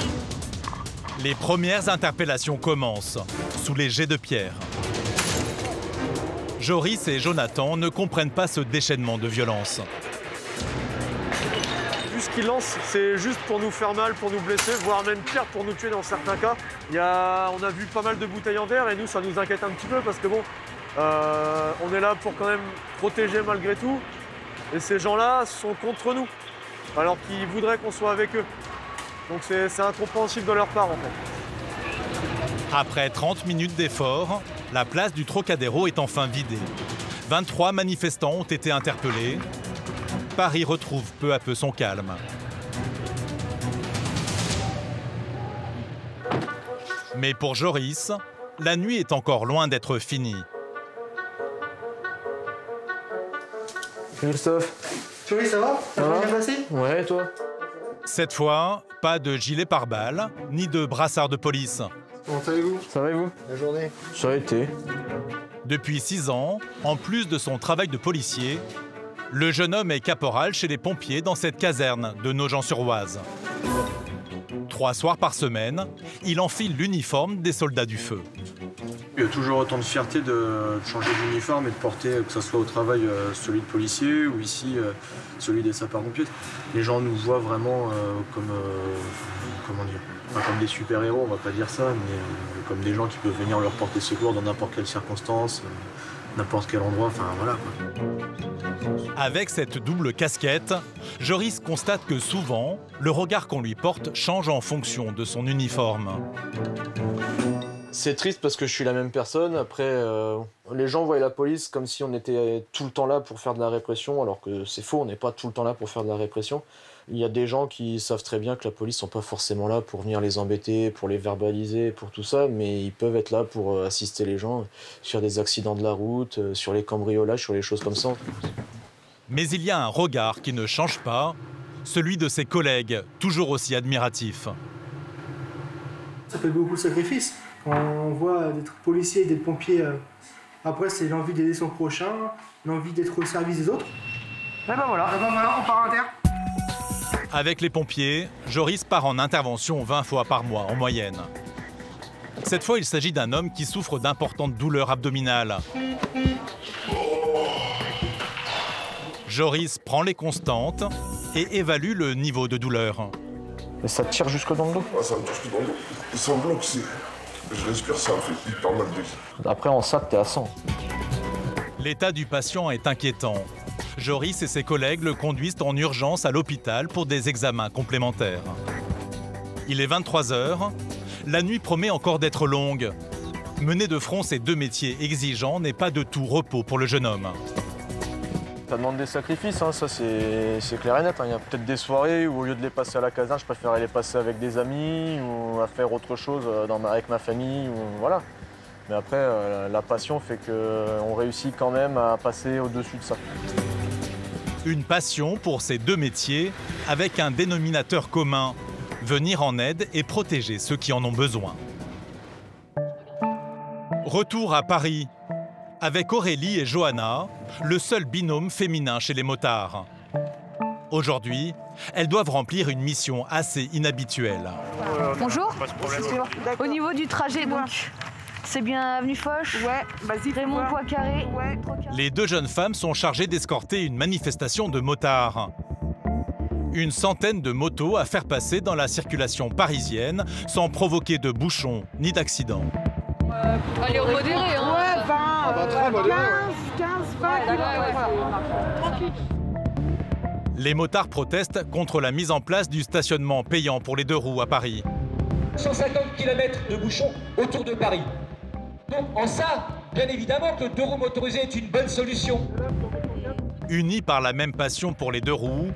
S6: Les premières interpellations commencent, sous les jets de pierre. Joris et Jonathan ne comprennent pas ce déchaînement de violence.
S9: Vu ce qu'ils lancent, c'est juste pour nous faire mal, pour nous blesser, voire même pire, pour nous tuer dans certains cas. On a vu pas mal de bouteilles en verre et nous, ça nous inquiète un petit peu parce que bon, on est là pour quand même protéger malgré tout. Et ces gens-là sont contre nous, alors qu'ils voudraient qu'on soit avec eux. Donc c'est incompréhensible de leur part en fait.
S6: Après 30 minutes d'effort, la place du Trocadéro est enfin vidée. 23 manifestants ont été interpellés. Paris retrouve peu à peu son calme. Mais pour Joris, la nuit est encore loin d'être finie.
S1: Christophe. Joris, ça va? Ça va bien passé? Ouais, et toi?
S6: Cette fois, pas de gilet pare-balles, ni de brassard de police.
S1: Comment allez-vous? Ça va et vous? La journée? Ça a été.
S6: Depuis 6 ans, en plus de son travail de policier, le jeune homme est caporal chez les pompiers dans cette caserne de Nogent-sur-Oise. 3 soirs par semaine, il enfile l'uniforme des soldats du feu.
S22: Il y a toujours autant de fierté de changer d'uniforme et de porter, que ce soit au travail, celui de policier ou ici, celui des sapeurs-pompiers. Les gens nous voient vraiment comme, comment dire, pas comme des super-héros, on va pas dire ça, mais comme des gens qui peuvent venir leur porter secours dans n'importe quelle circonstance, n'importe quel endroit, enfin voilà quoi.
S6: Avec cette double casquette, Joris constate que souvent, le regard qu'on lui porte change en fonction de son uniforme.
S1: C'est triste parce que je suis la même personne. Après, les gens voient la police comme si on était tout le temps là pour faire de la répression, alors que c'est faux, on n'est pas tout le temps là pour faire de la répression. Il y a des gens qui savent très bien que la police n'est pas forcément là pour venir les embêter, pour les verbaliser, pour tout ça, mais ils peuvent être là pour assister les gens sur des accidents de la route, sur les cambriolages, sur les choses comme ça.
S6: Mais il y a un regard qui ne change pas, celui de ses collègues, toujours aussi admiratifs.
S23: Ça fait beaucoup de sacrifices. Quand on voit d'être policier et d'être pompier, après c'est l'envie d'aider son prochain, l'envie d'être au service des autres. Et ben voilà, on part en terre.
S6: Avec les pompiers, Joris part en intervention 20 fois par mois en moyenne. Cette fois, il s'agit d'un homme qui souffre d'importantes douleurs abdominales. Joris prend les constantes et évalue le niveau de douleur.
S1: Et ça tire jusque dans le dos?
S18: Ah, ça me tire jusque dans le dos. Ça me bloque, je respire, ça me fait hyper mal.
S1: Après, en sac, t'es à 100.
S6: L'état du patient est inquiétant. Joris et ses collègues le conduisent en urgence à l'hôpital pour des examens complémentaires. Il est 23 h. La nuit promet encore d'être longue. Mener de front ces deux métiers exigeants n'est pas de tout repos pour le jeune homme.
S1: Ça demande des sacrifices, hein, ça c'est clair et net. Hein. Il y a peut-être des soirées où au lieu de les passer à la caserne, je préférais les passer avec des amis ou à faire autre chose avec ma famille. Ou, voilà. Mais après, la passion fait qu'on réussit quand même à passer au-dessus de ça.
S6: Une passion pour ces deux métiers avec un dénominateur commun, venir en aide et protéger ceux qui en ont besoin. Retour à Paris, avec Aurélie et Johanna, le seul binôme féminin chez les motards. Aujourd'hui, elles doivent remplir une mission assez inhabituelle.
S24: Bonjour. Au niveau du trajet, donc, c'est bien avenue Foch. Ouais, vas-y. Raymond Poincaré. Ouais.
S6: Les deux jeunes femmes sont chargées d'escorter une manifestation de motards. Une centaine de motos à faire passer dans la circulation parisienne sans provoquer de bouchons ni d'accidents.
S24: Allez, au modéré, hein.
S23: Ouais, 20, 15, 20 km/h.
S6: Les motards protestent contre la mise en place du stationnement payant pour les deux roues à Paris.
S25: 150 km de bouchons autour de Paris. Donc en ça, bien évidemment que le deux roues motorisé est une bonne solution.
S6: Unis par la même passion pour les deux roues,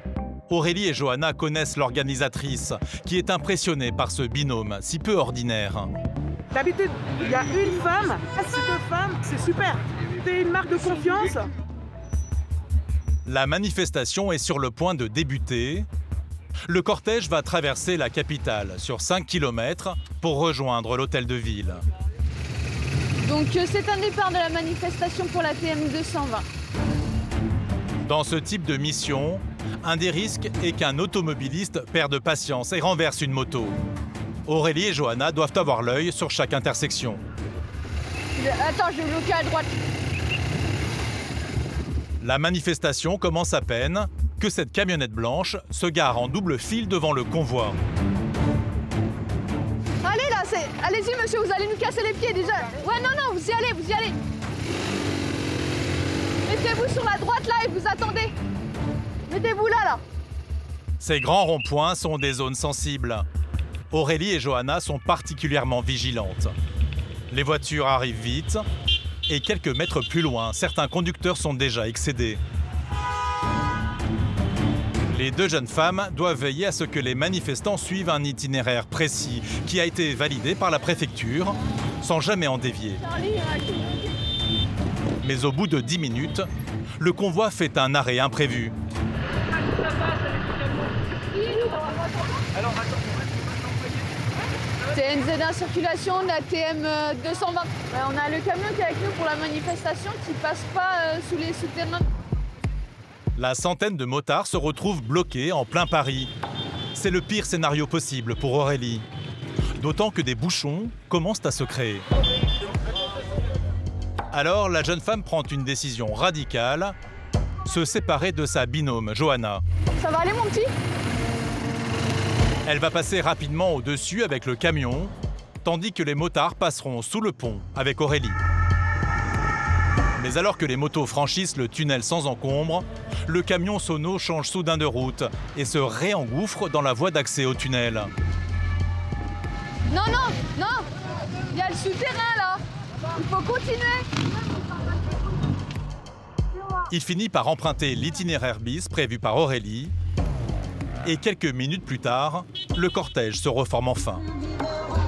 S6: Aurélie et Johanna connaissent l'organisatrice, qui est impressionnée par ce binôme si peu ordinaire.
S23: D'habitude, il y a une femme, ces deux femmes, c'est super. C'est une marque de confiance.
S6: La manifestation est sur le point de débuter. Le cortège va traverser la capitale sur 5 km pour rejoindre l'hôtel de ville.
S3: Donc c'est un départ de la manifestation pour la PM 220.
S6: Dans ce type de mission, un des risques est qu'un automobiliste perde patience et renverse une moto. Aurélie et Johanna doivent avoir l'œil sur chaque intersection.
S3: Attends, je vais bloquer à droite.
S6: La manifestation commence à peine que cette camionnette blanche se gare en double file devant le convoi.
S3: Allez là, allez-y monsieur, vous allez nous casser les pieds déjà. Ouais, non, vous y allez, vous y allez. Mettez-vous sur la droite là et vous attendez. Mettez-vous là.
S6: Ces grands ronds-points sont des zones sensibles. Aurélie et Johanna sont particulièrement vigilantes. Les voitures arrivent vite et quelques mètres plus loin, certains conducteurs sont déjà excédés. Les deux jeunes femmes doivent veiller à ce que les manifestants suivent un itinéraire précis qui a été validé par la préfecture sans jamais en dévier. Mais au bout de 10 minutes, le convoi fait un arrêt imprévu.
S3: TNZ en circulation, la TM 220. On a le camion qui est avec nous pour la manifestation qui passe pas sous les souterrains.
S6: La centaine de motards se retrouvent bloqués en plein Paris. C'est le pire scénario possible pour Aurélie. D'autant que des bouchons commencent à se créer. Alors, la jeune femme prend une décision radicale, se séparer de sa binôme, Johanna.
S3: Ça va aller mon petit ?
S6: Elle va passer rapidement au-dessus avec le camion, tandis que les motards passeront sous le pont avec Aurélie. Mais alors que les motos franchissent le tunnel sans encombre, le camion Sono change soudain de route et se réengouffre dans la voie d'accès au tunnel.
S3: Non, il y a le souterrain là. Il faut continuer.
S6: Il finit par emprunter l'itinéraire bis prévu par Aurélie. Et quelques minutes plus tard, le cortège se reforme enfin.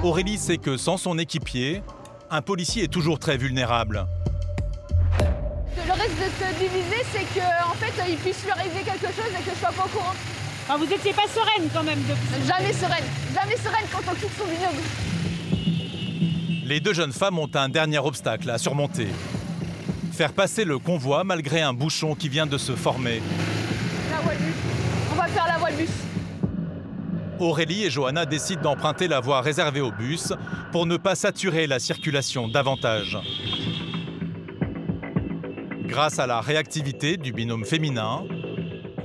S6: Aurélie sait que sans son équipier, un policier est toujours très vulnérable.
S3: Le risque de se diviser, c'est qu'en fait, il puisse lui arriver quelque chose et que je sois pas au courant.
S20: Ah, vous n'étiez pas sereine quand même
S3: Jamais sereine quand on quitte son binôme.
S6: Les deux jeunes femmes ont un dernier obstacle à surmonter. Faire passer le convoi malgré un bouchon qui vient de se former.
S3: La voie de bus. On va faire la voie de bus.
S6: Aurélie et Johanna décident d'emprunter la voie réservée aux bus pour ne pas saturer la circulation davantage. Grâce à la réactivité du binôme féminin,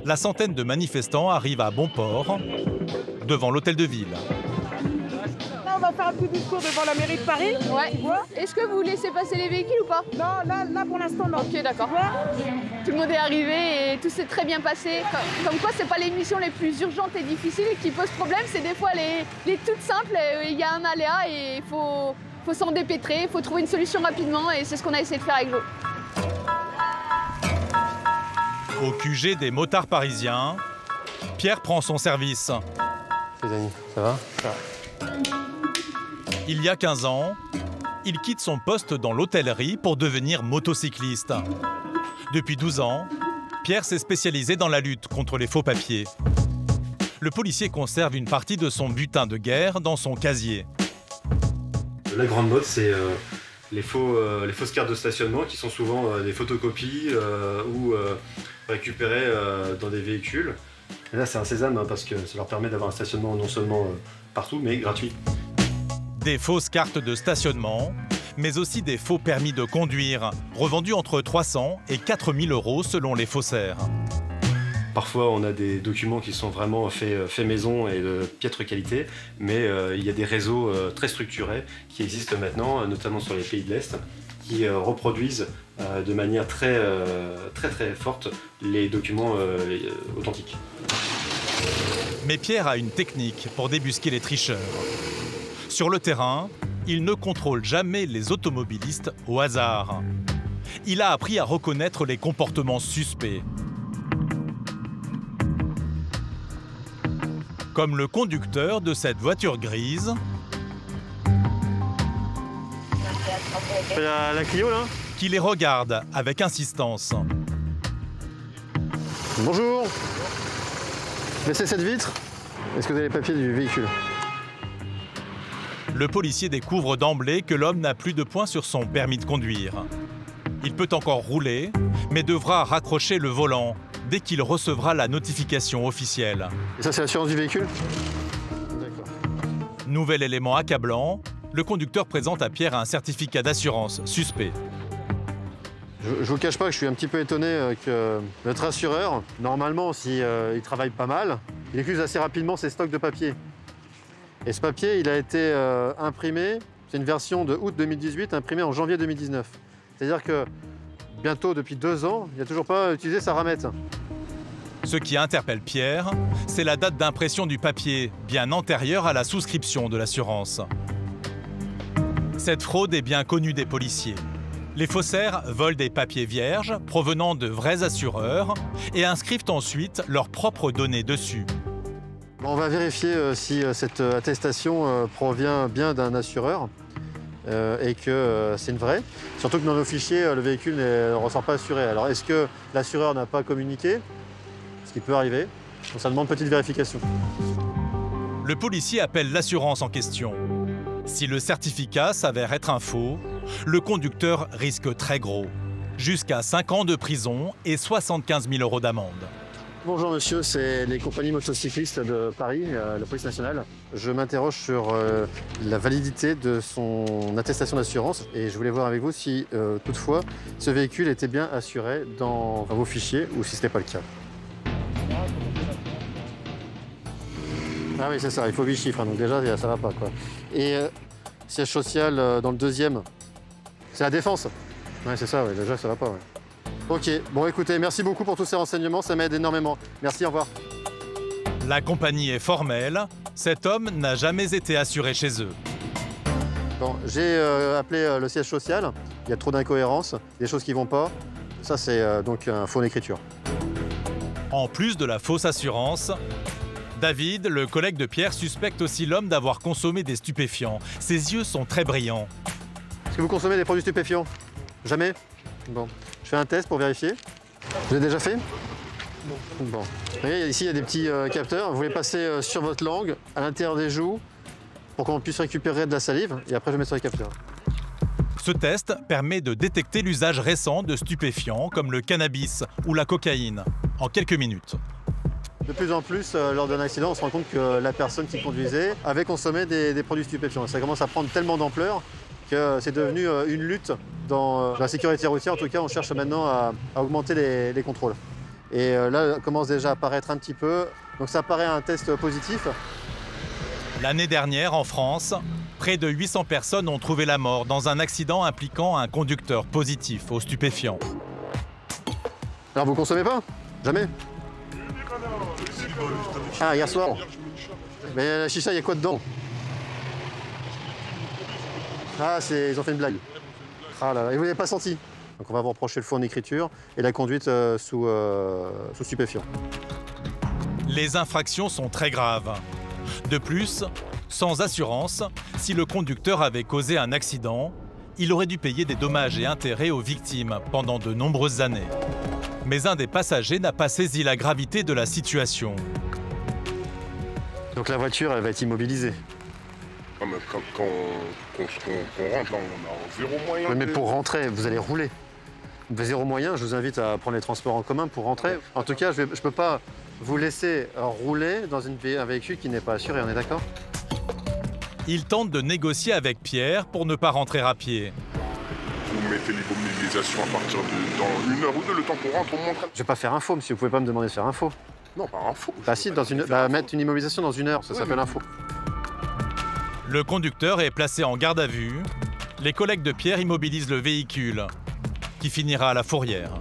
S6: la centaine de manifestants arrive à bon port, devant l'hôtel de ville.
S20: Là, on va faire un petit discours devant la mairie de Paris.
S3: Ouais. Est-ce que vous laissez passer les véhicules ou pas?
S20: Non, là pour l'instant, non.
S3: Ok, d'accord. Tout le monde est arrivé et tout s'est très bien passé. Comme quoi, c'est pas les missions les plus urgentes et difficiles qui posent problème, c'est des fois les toutes simples. Il y a un aléa et il faut s'en dépêtrer, il faut trouver une solution rapidement et c'est ce qu'on a essayé de faire avec Jo.
S6: Au QG des motards parisiens, Pierre prend son service.
S10: Les amis, ça va?
S6: Il y a 15 ans, il quitte son poste dans l'hôtellerie pour devenir motocycliste. Depuis 12 ans, Pierre s'est spécialisé dans la lutte contre les faux papiers. Le policier conserve une partie de son butin de guerre dans son casier.
S7: La grande mode, c'est les fausses cartes de stationnement qui sont souvent des photocopies ou récupérées dans des véhicules. Et là, c'est un sésame parce que ça leur permet d'avoir un stationnement non seulement partout, mais gratuit.
S6: Des fausses cartes de stationnement, mais aussi des faux permis de conduire, revendus entre 300 et 4000 € selon les faussaires.
S7: Parfois, on a des documents qui sont vraiment faits maison et de piètre qualité, mais il y a des réseaux très structurés qui existent maintenant, notamment sur les pays de l'Est, qui reproduisent de manière très forte les documents authentiques.
S6: Mais Pierre a une technique pour débusquer les tricheurs. Sur le terrain, il ne contrôle jamais les automobilistes au hasard. Il a appris à reconnaître les comportements suspects. Comme le conducteur de cette voiture grise.
S10: La Clio, là ?
S6: Qui les regarde avec insistance.
S10: Bonjour. Baissez cette vitre. Est-ce que vous avez les papiers du véhicule?
S6: Le policier découvre d'emblée que l'homme n'a plus de points sur son permis de conduire. Il peut encore rouler, mais devra raccrocher le volant dès qu'il recevra la notification officielle.
S10: Et ça, c'est l'assurance du véhicule? D'accord.
S6: Nouvel élément accablant, le conducteur présente à Pierre un certificat d'assurance suspect.
S8: Je vous cache pas que je suis un petit peu étonné que notre assureur, normalement, s'il travaille pas mal, il écluse assez rapidement ses stocks de papier. Et ce papier, il a été imprimé, c'est une version de août 2018, imprimée en janvier 2019. C'est-à-dire que bientôt, depuis 2 ans, il n'a toujours pas utilisé sa ramette.
S6: Ce qui interpelle Pierre, c'est la date d'impression du papier, bien antérieure à la souscription de l'assurance. Cette fraude est bien connue des policiers. Les faussaires volent des papiers vierges provenant de vrais assureurs et inscrivent ensuite leurs propres données dessus.
S8: On va vérifier si cette attestation provient bien d'un assureur et que c'est une vraie. Surtout que dans nos fichiers, le véhicule ne ressort pas assuré. Alors est-ce que l'assureur n'a pas communiqué? Ce qui peut arriver. Donc ça demande petite vérification.
S6: Le policier appelle l'assurance en question. Si le certificat s'avère être un faux, le conducteur risque très gros. Jusqu'à 5 ans de prison et 75 000 € d'amende.
S8: Bonjour monsieur, c'est les compagnies motocyclistes de Paris, la police nationale. Je m'interroge sur la validité de son attestation d'assurance et je voulais voir avec vous si toutefois ce véhicule était bien assuré dans vos fichiers ou si ce n'était pas le cas. Ah oui, c'est ça, il faut 8 chiffres, hein, donc déjà ça va pas quoi. Et siège social dans le deuxième, c'est la Défense. Ouais, c'est ça, ouais, déjà ça va pas. Ouais. Ok, bon écoutez, merci beaucoup pour tous ces renseignements, ça m'aide énormément. Merci, au revoir.
S6: La compagnie est formelle, cet homme n'a jamais été assuré chez eux.
S8: Bon, j'ai appelé le siège social, il y a trop d'incohérences, des choses qui vont pas. Ça c'est donc un faux en écriture.
S6: En plus de la fausse assurance, David, le collègue de Pierre, suspecte aussi l'homme d'avoir consommé des stupéfiants. Ses yeux sont très brillants.
S8: Est-ce que vous consommez des produits stupéfiants? Jamais? Bon. Je fais un test pour vérifier. Vous l'avez déjà fait? Bon. Vous voyez, ici, il y a des petits capteurs. Vous les passez sur votre langue, à l'intérieur des joues, pour qu'on puisse récupérer de la salive. Et après, je mets sur les capteurs.
S6: Ce test permet de détecter l'usage récent de stupéfiants comme le cannabis ou la cocaïne en quelques minutes.
S8: De plus en plus, lors d'un accident, on se rend compte que la personne qui conduisait avait consommé des produits stupéfiants. Ça commence à prendre tellement d'ampleur que c'est devenu une lutte dans la sécurité routière. En tout cas, on cherche maintenant à augmenter les contrôles. Et là, commence déjà à apparaître un petit peu. Donc ça paraît un test positif.
S6: L'année dernière, en France, près de 800 personnes ont trouvé la mort dans un accident impliquant un conducteur positif aux stupéfiants.
S8: Alors vous consommez pas? Jamais? Ah, hier soir. Mais la chicha, il y a quoi dedans? Ah, ils ont fait une blague. Ah là là, et vous l'avez pas senti? Donc on va vous reprocher le faux en écriture et la conduite sous stupéfiant.
S6: Les infractions sont très graves. De plus, sans assurance, si le conducteur avait causé un accident, il aurait dû payer des dommages et intérêts aux victimes pendant de nombreuses années. Mais un des passagers n'a pas saisi la gravité de la situation.
S8: Donc la voiture, elle va être immobilisée.
S18: Ah, mais quand on rentre, là, on a zéro moyen.
S8: Oui, mais pour rentrer, vous allez rouler. Zéro moyen, je vous invite à prendre les transports en commun pour rentrer. En tout cas, je ne peux pas vous laisser rouler dans un véhicule qui n'est pas assuré, on est d'accord?
S6: Il tente de négocier avec Pierre pour ne pas rentrer à pied.
S18: Vous mettez l'immobilisation à partir de dans 1 heure ou 2, le temps qu'on rentre, on monte.
S8: Je ne vais pas faire un faux, monsieur, vous pouvez pas me demander de faire un faux.
S18: Non, pas un faux.
S8: Bah si, mettre une immobilisation dans 1 heure, ça s'appelle un faux.
S6: Le conducteur est placé en garde à vue. Les collègues de Pierre immobilisent le véhicule, qui finira à la fourrière.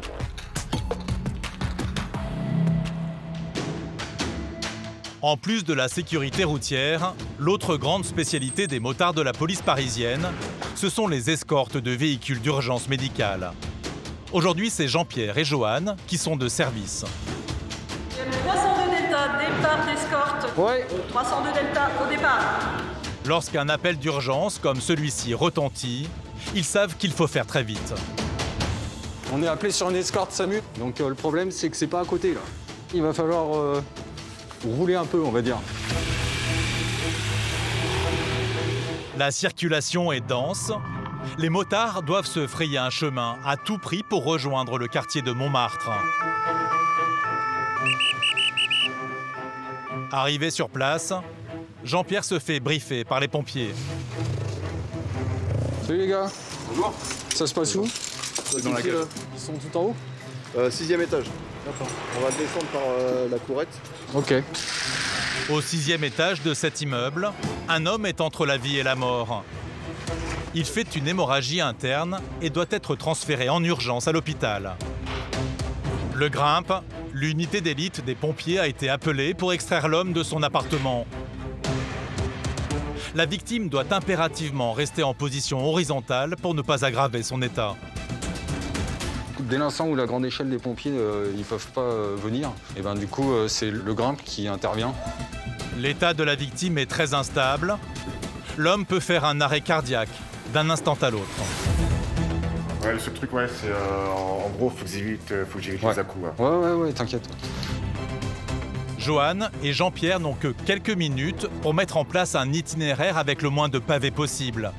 S6: En plus de la sécurité routière, l'autre grande spécialité des motards de la police parisienne, ce sont les escortes de véhicules d'urgence médicale. Aujourd'hui, c'est Jean-Pierre et Joanne qui sont de service.
S11: 302 Delta, départ d'escorte.
S9: Ouais.
S11: 302 Delta, au départ.
S6: Lorsqu'un appel d'urgence comme celui-ci retentit, ils savent qu'il faut faire très vite.
S9: On est appelé sur une escorte SAMU, donc le problème c'est que c'est pas à côté là. Il va falloir rouler un peu, on va dire.
S6: La circulation est dense. Les motards doivent se frayer un chemin à tout prix pour rejoindre le quartier de Montmartre. Arrivé sur place, Jean-Pierre se fait briefer par les pompiers.
S9: Salut les gars.
S18: Bonjour.
S9: Ça se passe où?
S2: C'est dans la cage.
S8: Ils sont tout en haut?
S13: 6e étage.
S8: D'accord.
S13: On va descendre par la courette.
S8: Ok.
S6: Au 6e étage de cet immeuble, un homme est entre la vie et la mort. Il fait une hémorragie interne et doit être transféré en urgence à l'hôpital. Le Grimpe, l'unité d'élite des pompiers, a été appelée pour extraire l'homme de son appartement. La victime doit impérativement rester en position horizontale pour ne pas aggraver son état.
S12: Dès l'instant où la grande échelle des pompiers ils peuvent pas venir, et ben du coup c'est le Grimpe qui intervient.
S6: L'état de la victime est très instable. L'homme peut faire un arrêt cardiaque d'un instant à l'autre.
S18: Ouais, le seul truc, ouais, c'est en gros, faut que j'évite les à-coups.
S12: Ouais, t'inquiète.
S6: Johan et Jean-Pierre n'ont que quelques minutes pour mettre en place un itinéraire avec le moins de pavés possible.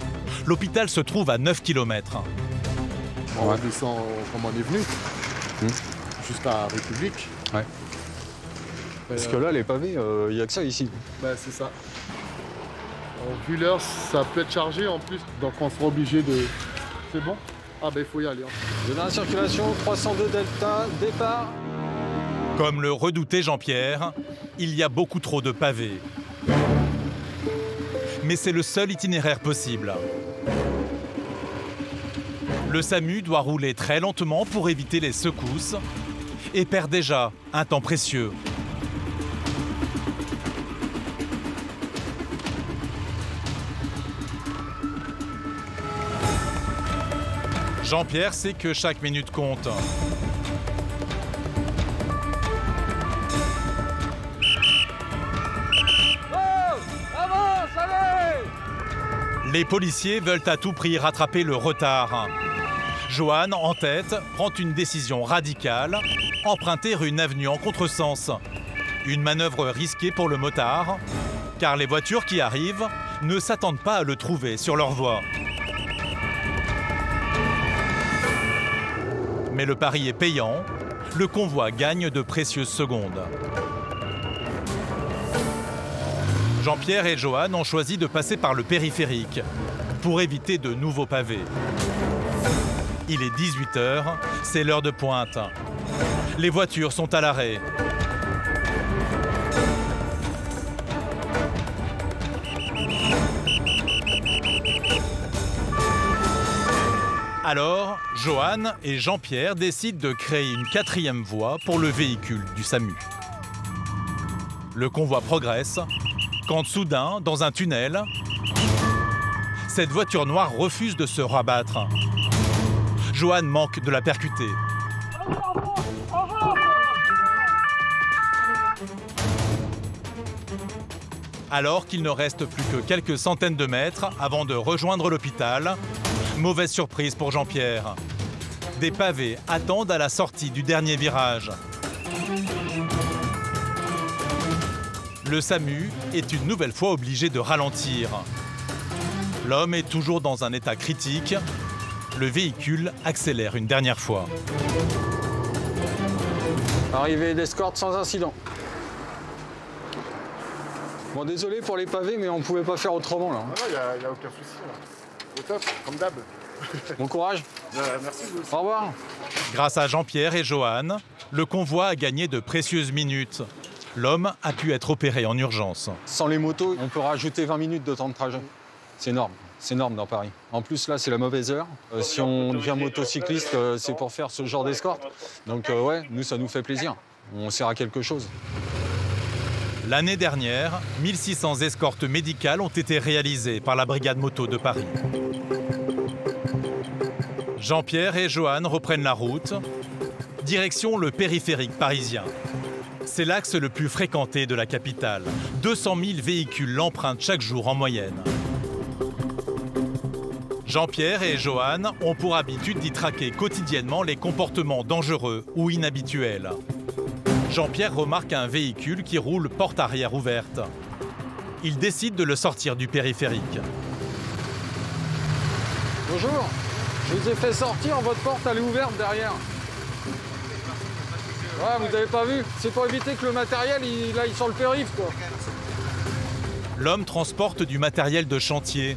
S6: L'hôpital se trouve à 9 km.
S13: On descend comme on est venu, jusqu'à République.
S12: Ouais. Parce que là, les pavés, il n'y a que ça ici.
S13: Bah, c'est ça. Vu l'heure, ça peut être chargé en plus, donc on sera obligé de... C'est bon? Ah ben il faut y aller.
S12: De la circulation, 302 Delta, départ.
S6: Comme le redoutait Jean-Pierre, il y a beaucoup trop de pavés. Mais c'est le seul itinéraire possible. Le SAMU doit rouler très lentement pour éviter les secousses et perd déjà un temps précieux. Jean-Pierre sait que chaque minute compte.
S5: Avance, allez!
S6: Les policiers veulent à tout prix rattraper le retard. Johan, en tête, prend une décision radicale, emprunter une avenue en contresens. Une manœuvre risquée pour le motard, car les voitures qui arrivent ne s'attendent pas à le trouver sur leur voie. Mais le pari est payant, le convoi gagne de précieuses secondes. Jean-Pierre et Johan ont choisi de passer par le périphérique pour éviter de nouveaux pavés. Il est 18h, c'est l'heure de pointe. Les voitures sont à l'arrêt. Alors, Johan et Jean-Pierre décident de créer une 4e voie pour le véhicule du SAMU. Le convoi progresse, quand soudain, dans un tunnel, cette voiture noire refuse de se rabattre. Johan manque de la percuter. Alors qu'il ne reste plus que quelques centaines de mètres avant de rejoindre l'hôpital, mauvaise surprise pour Jean-Pierre. Des pavés attendent à la sortie du dernier virage. Le SAMU est une nouvelle fois obligé de ralentir. L'homme est toujours dans un état critique. Le véhicule accélère une dernière fois.
S12: Arrivée d'escorte sans incident. Bon, désolé pour les pavés, mais on ne pouvait pas faire autrement là.
S13: Ah non, il n'y a aucun souci là. Au top, comme d'hab.
S12: Bon courage.
S13: Merci vous aussi.
S12: Au revoir.
S6: Grâce à Jean-Pierre et Johan, le convoi a gagné de précieuses minutes. L'homme a pu être opéré en urgence.
S12: Sans les motos, on peut rajouter 20 minutes de temps de trajet. C'est énorme. C'est énorme dans Paris. En plus, là, c'est la mauvaise heure. Si on devient motocycliste, c'est pour faire ce genre d'escorte. Donc, ouais, nous, ça nous fait plaisir. On sert à quelque chose.
S6: L'année dernière, 1600 escortes médicales ont été réalisées par la brigade moto de Paris. Jean-Pierre et Johan reprennent la route, direction le périphérique parisien. C'est l'axe le plus fréquenté de la capitale. 200 000 véhicules l'empruntent chaque jour en moyenne. Jean-Pierre et Johan ont pour habitude d'y traquer quotidiennement les comportements dangereux ou inhabituels. Jean-Pierre remarque un véhicule qui roule porte arrière ouverte. Il décide de le sortir du périphérique.
S12: Bonjour, je vous ai fait sortir, votre porte elle est ouverte derrière. Ouais, vous n'avez pas vu? C'est pour éviter que le matériel il aille sur le périph', quoi.
S6: L'homme transporte du matériel de chantier.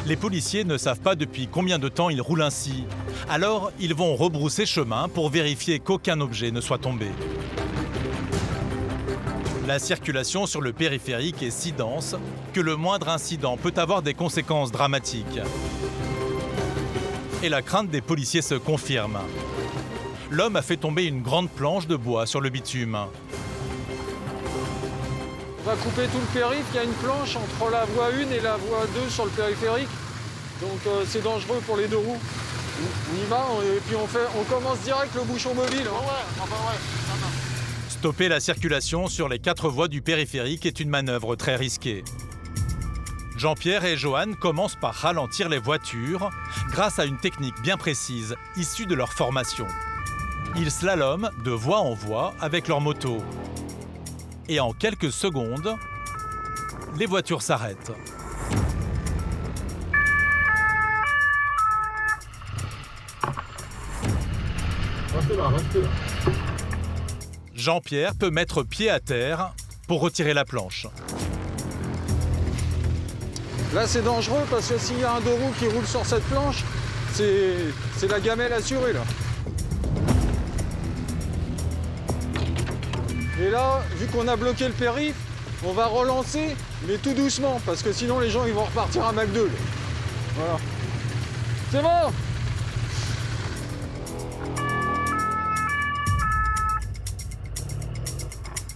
S6: Les policiers ne savent pas depuis combien de temps ils roulent ainsi. Alors, ils vont rebrousser chemin pour vérifier qu'aucun objet ne soit tombé. La circulation sur le périphérique est si dense que le moindre incident peut avoir des conséquences dramatiques. Et la crainte des policiers se confirme. L'homme a fait tomber une grande planche de bois sur le bitume.
S12: On va couper tout le périph', il y a une planche entre la voie 1 et la voie 2 sur le périphérique. Donc c'est dangereux pour les deux roues. On y va et puis on commence direct le bouchon mobile.
S6: Stopper la circulation sur les 4 voies du périphérique est une manœuvre très risquée. Jean-Pierre et Johan commencent par ralentir les voitures grâce à une technique bien précise issue de leur formation. Ils slaloment de voie en voie avec leur moto. Et en quelques secondes, les voitures s'arrêtent.
S18: Restez là, restez là.
S6: Jean-Pierre peut mettre pied à terre pour retirer la planche.
S12: Là, c'est dangereux parce que s'il y a un deux roues qui roule sur cette planche, c'est la gamelle assurée, là. Et là, vu qu'on a bloqué le périph', on va relancer, mais tout doucement, parce que sinon les gens ils vont repartir à Mac 2. Là. Voilà. C'est bon!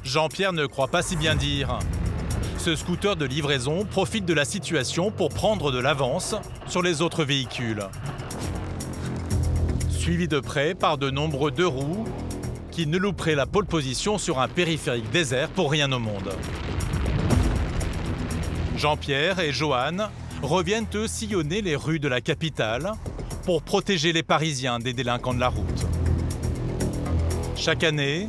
S6: Jean-Pierre ne croit pas si bien dire. Ce scooter de livraison profite de la situation pour prendre de l'avance sur les autres véhicules. Suivi de près par de nombreux deux roues qui ne louperaient la pole position sur un périphérique désert pour rien au monde. Jean-Pierre et Johan reviennent eux sillonner les rues de la capitale pour protéger les Parisiens des délinquants de la route. Chaque année,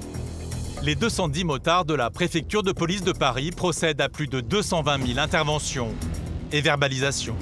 S6: les 210 motards de la préfecture de police de Paris procèdent à plus de 220 000 interventions et verbalisations.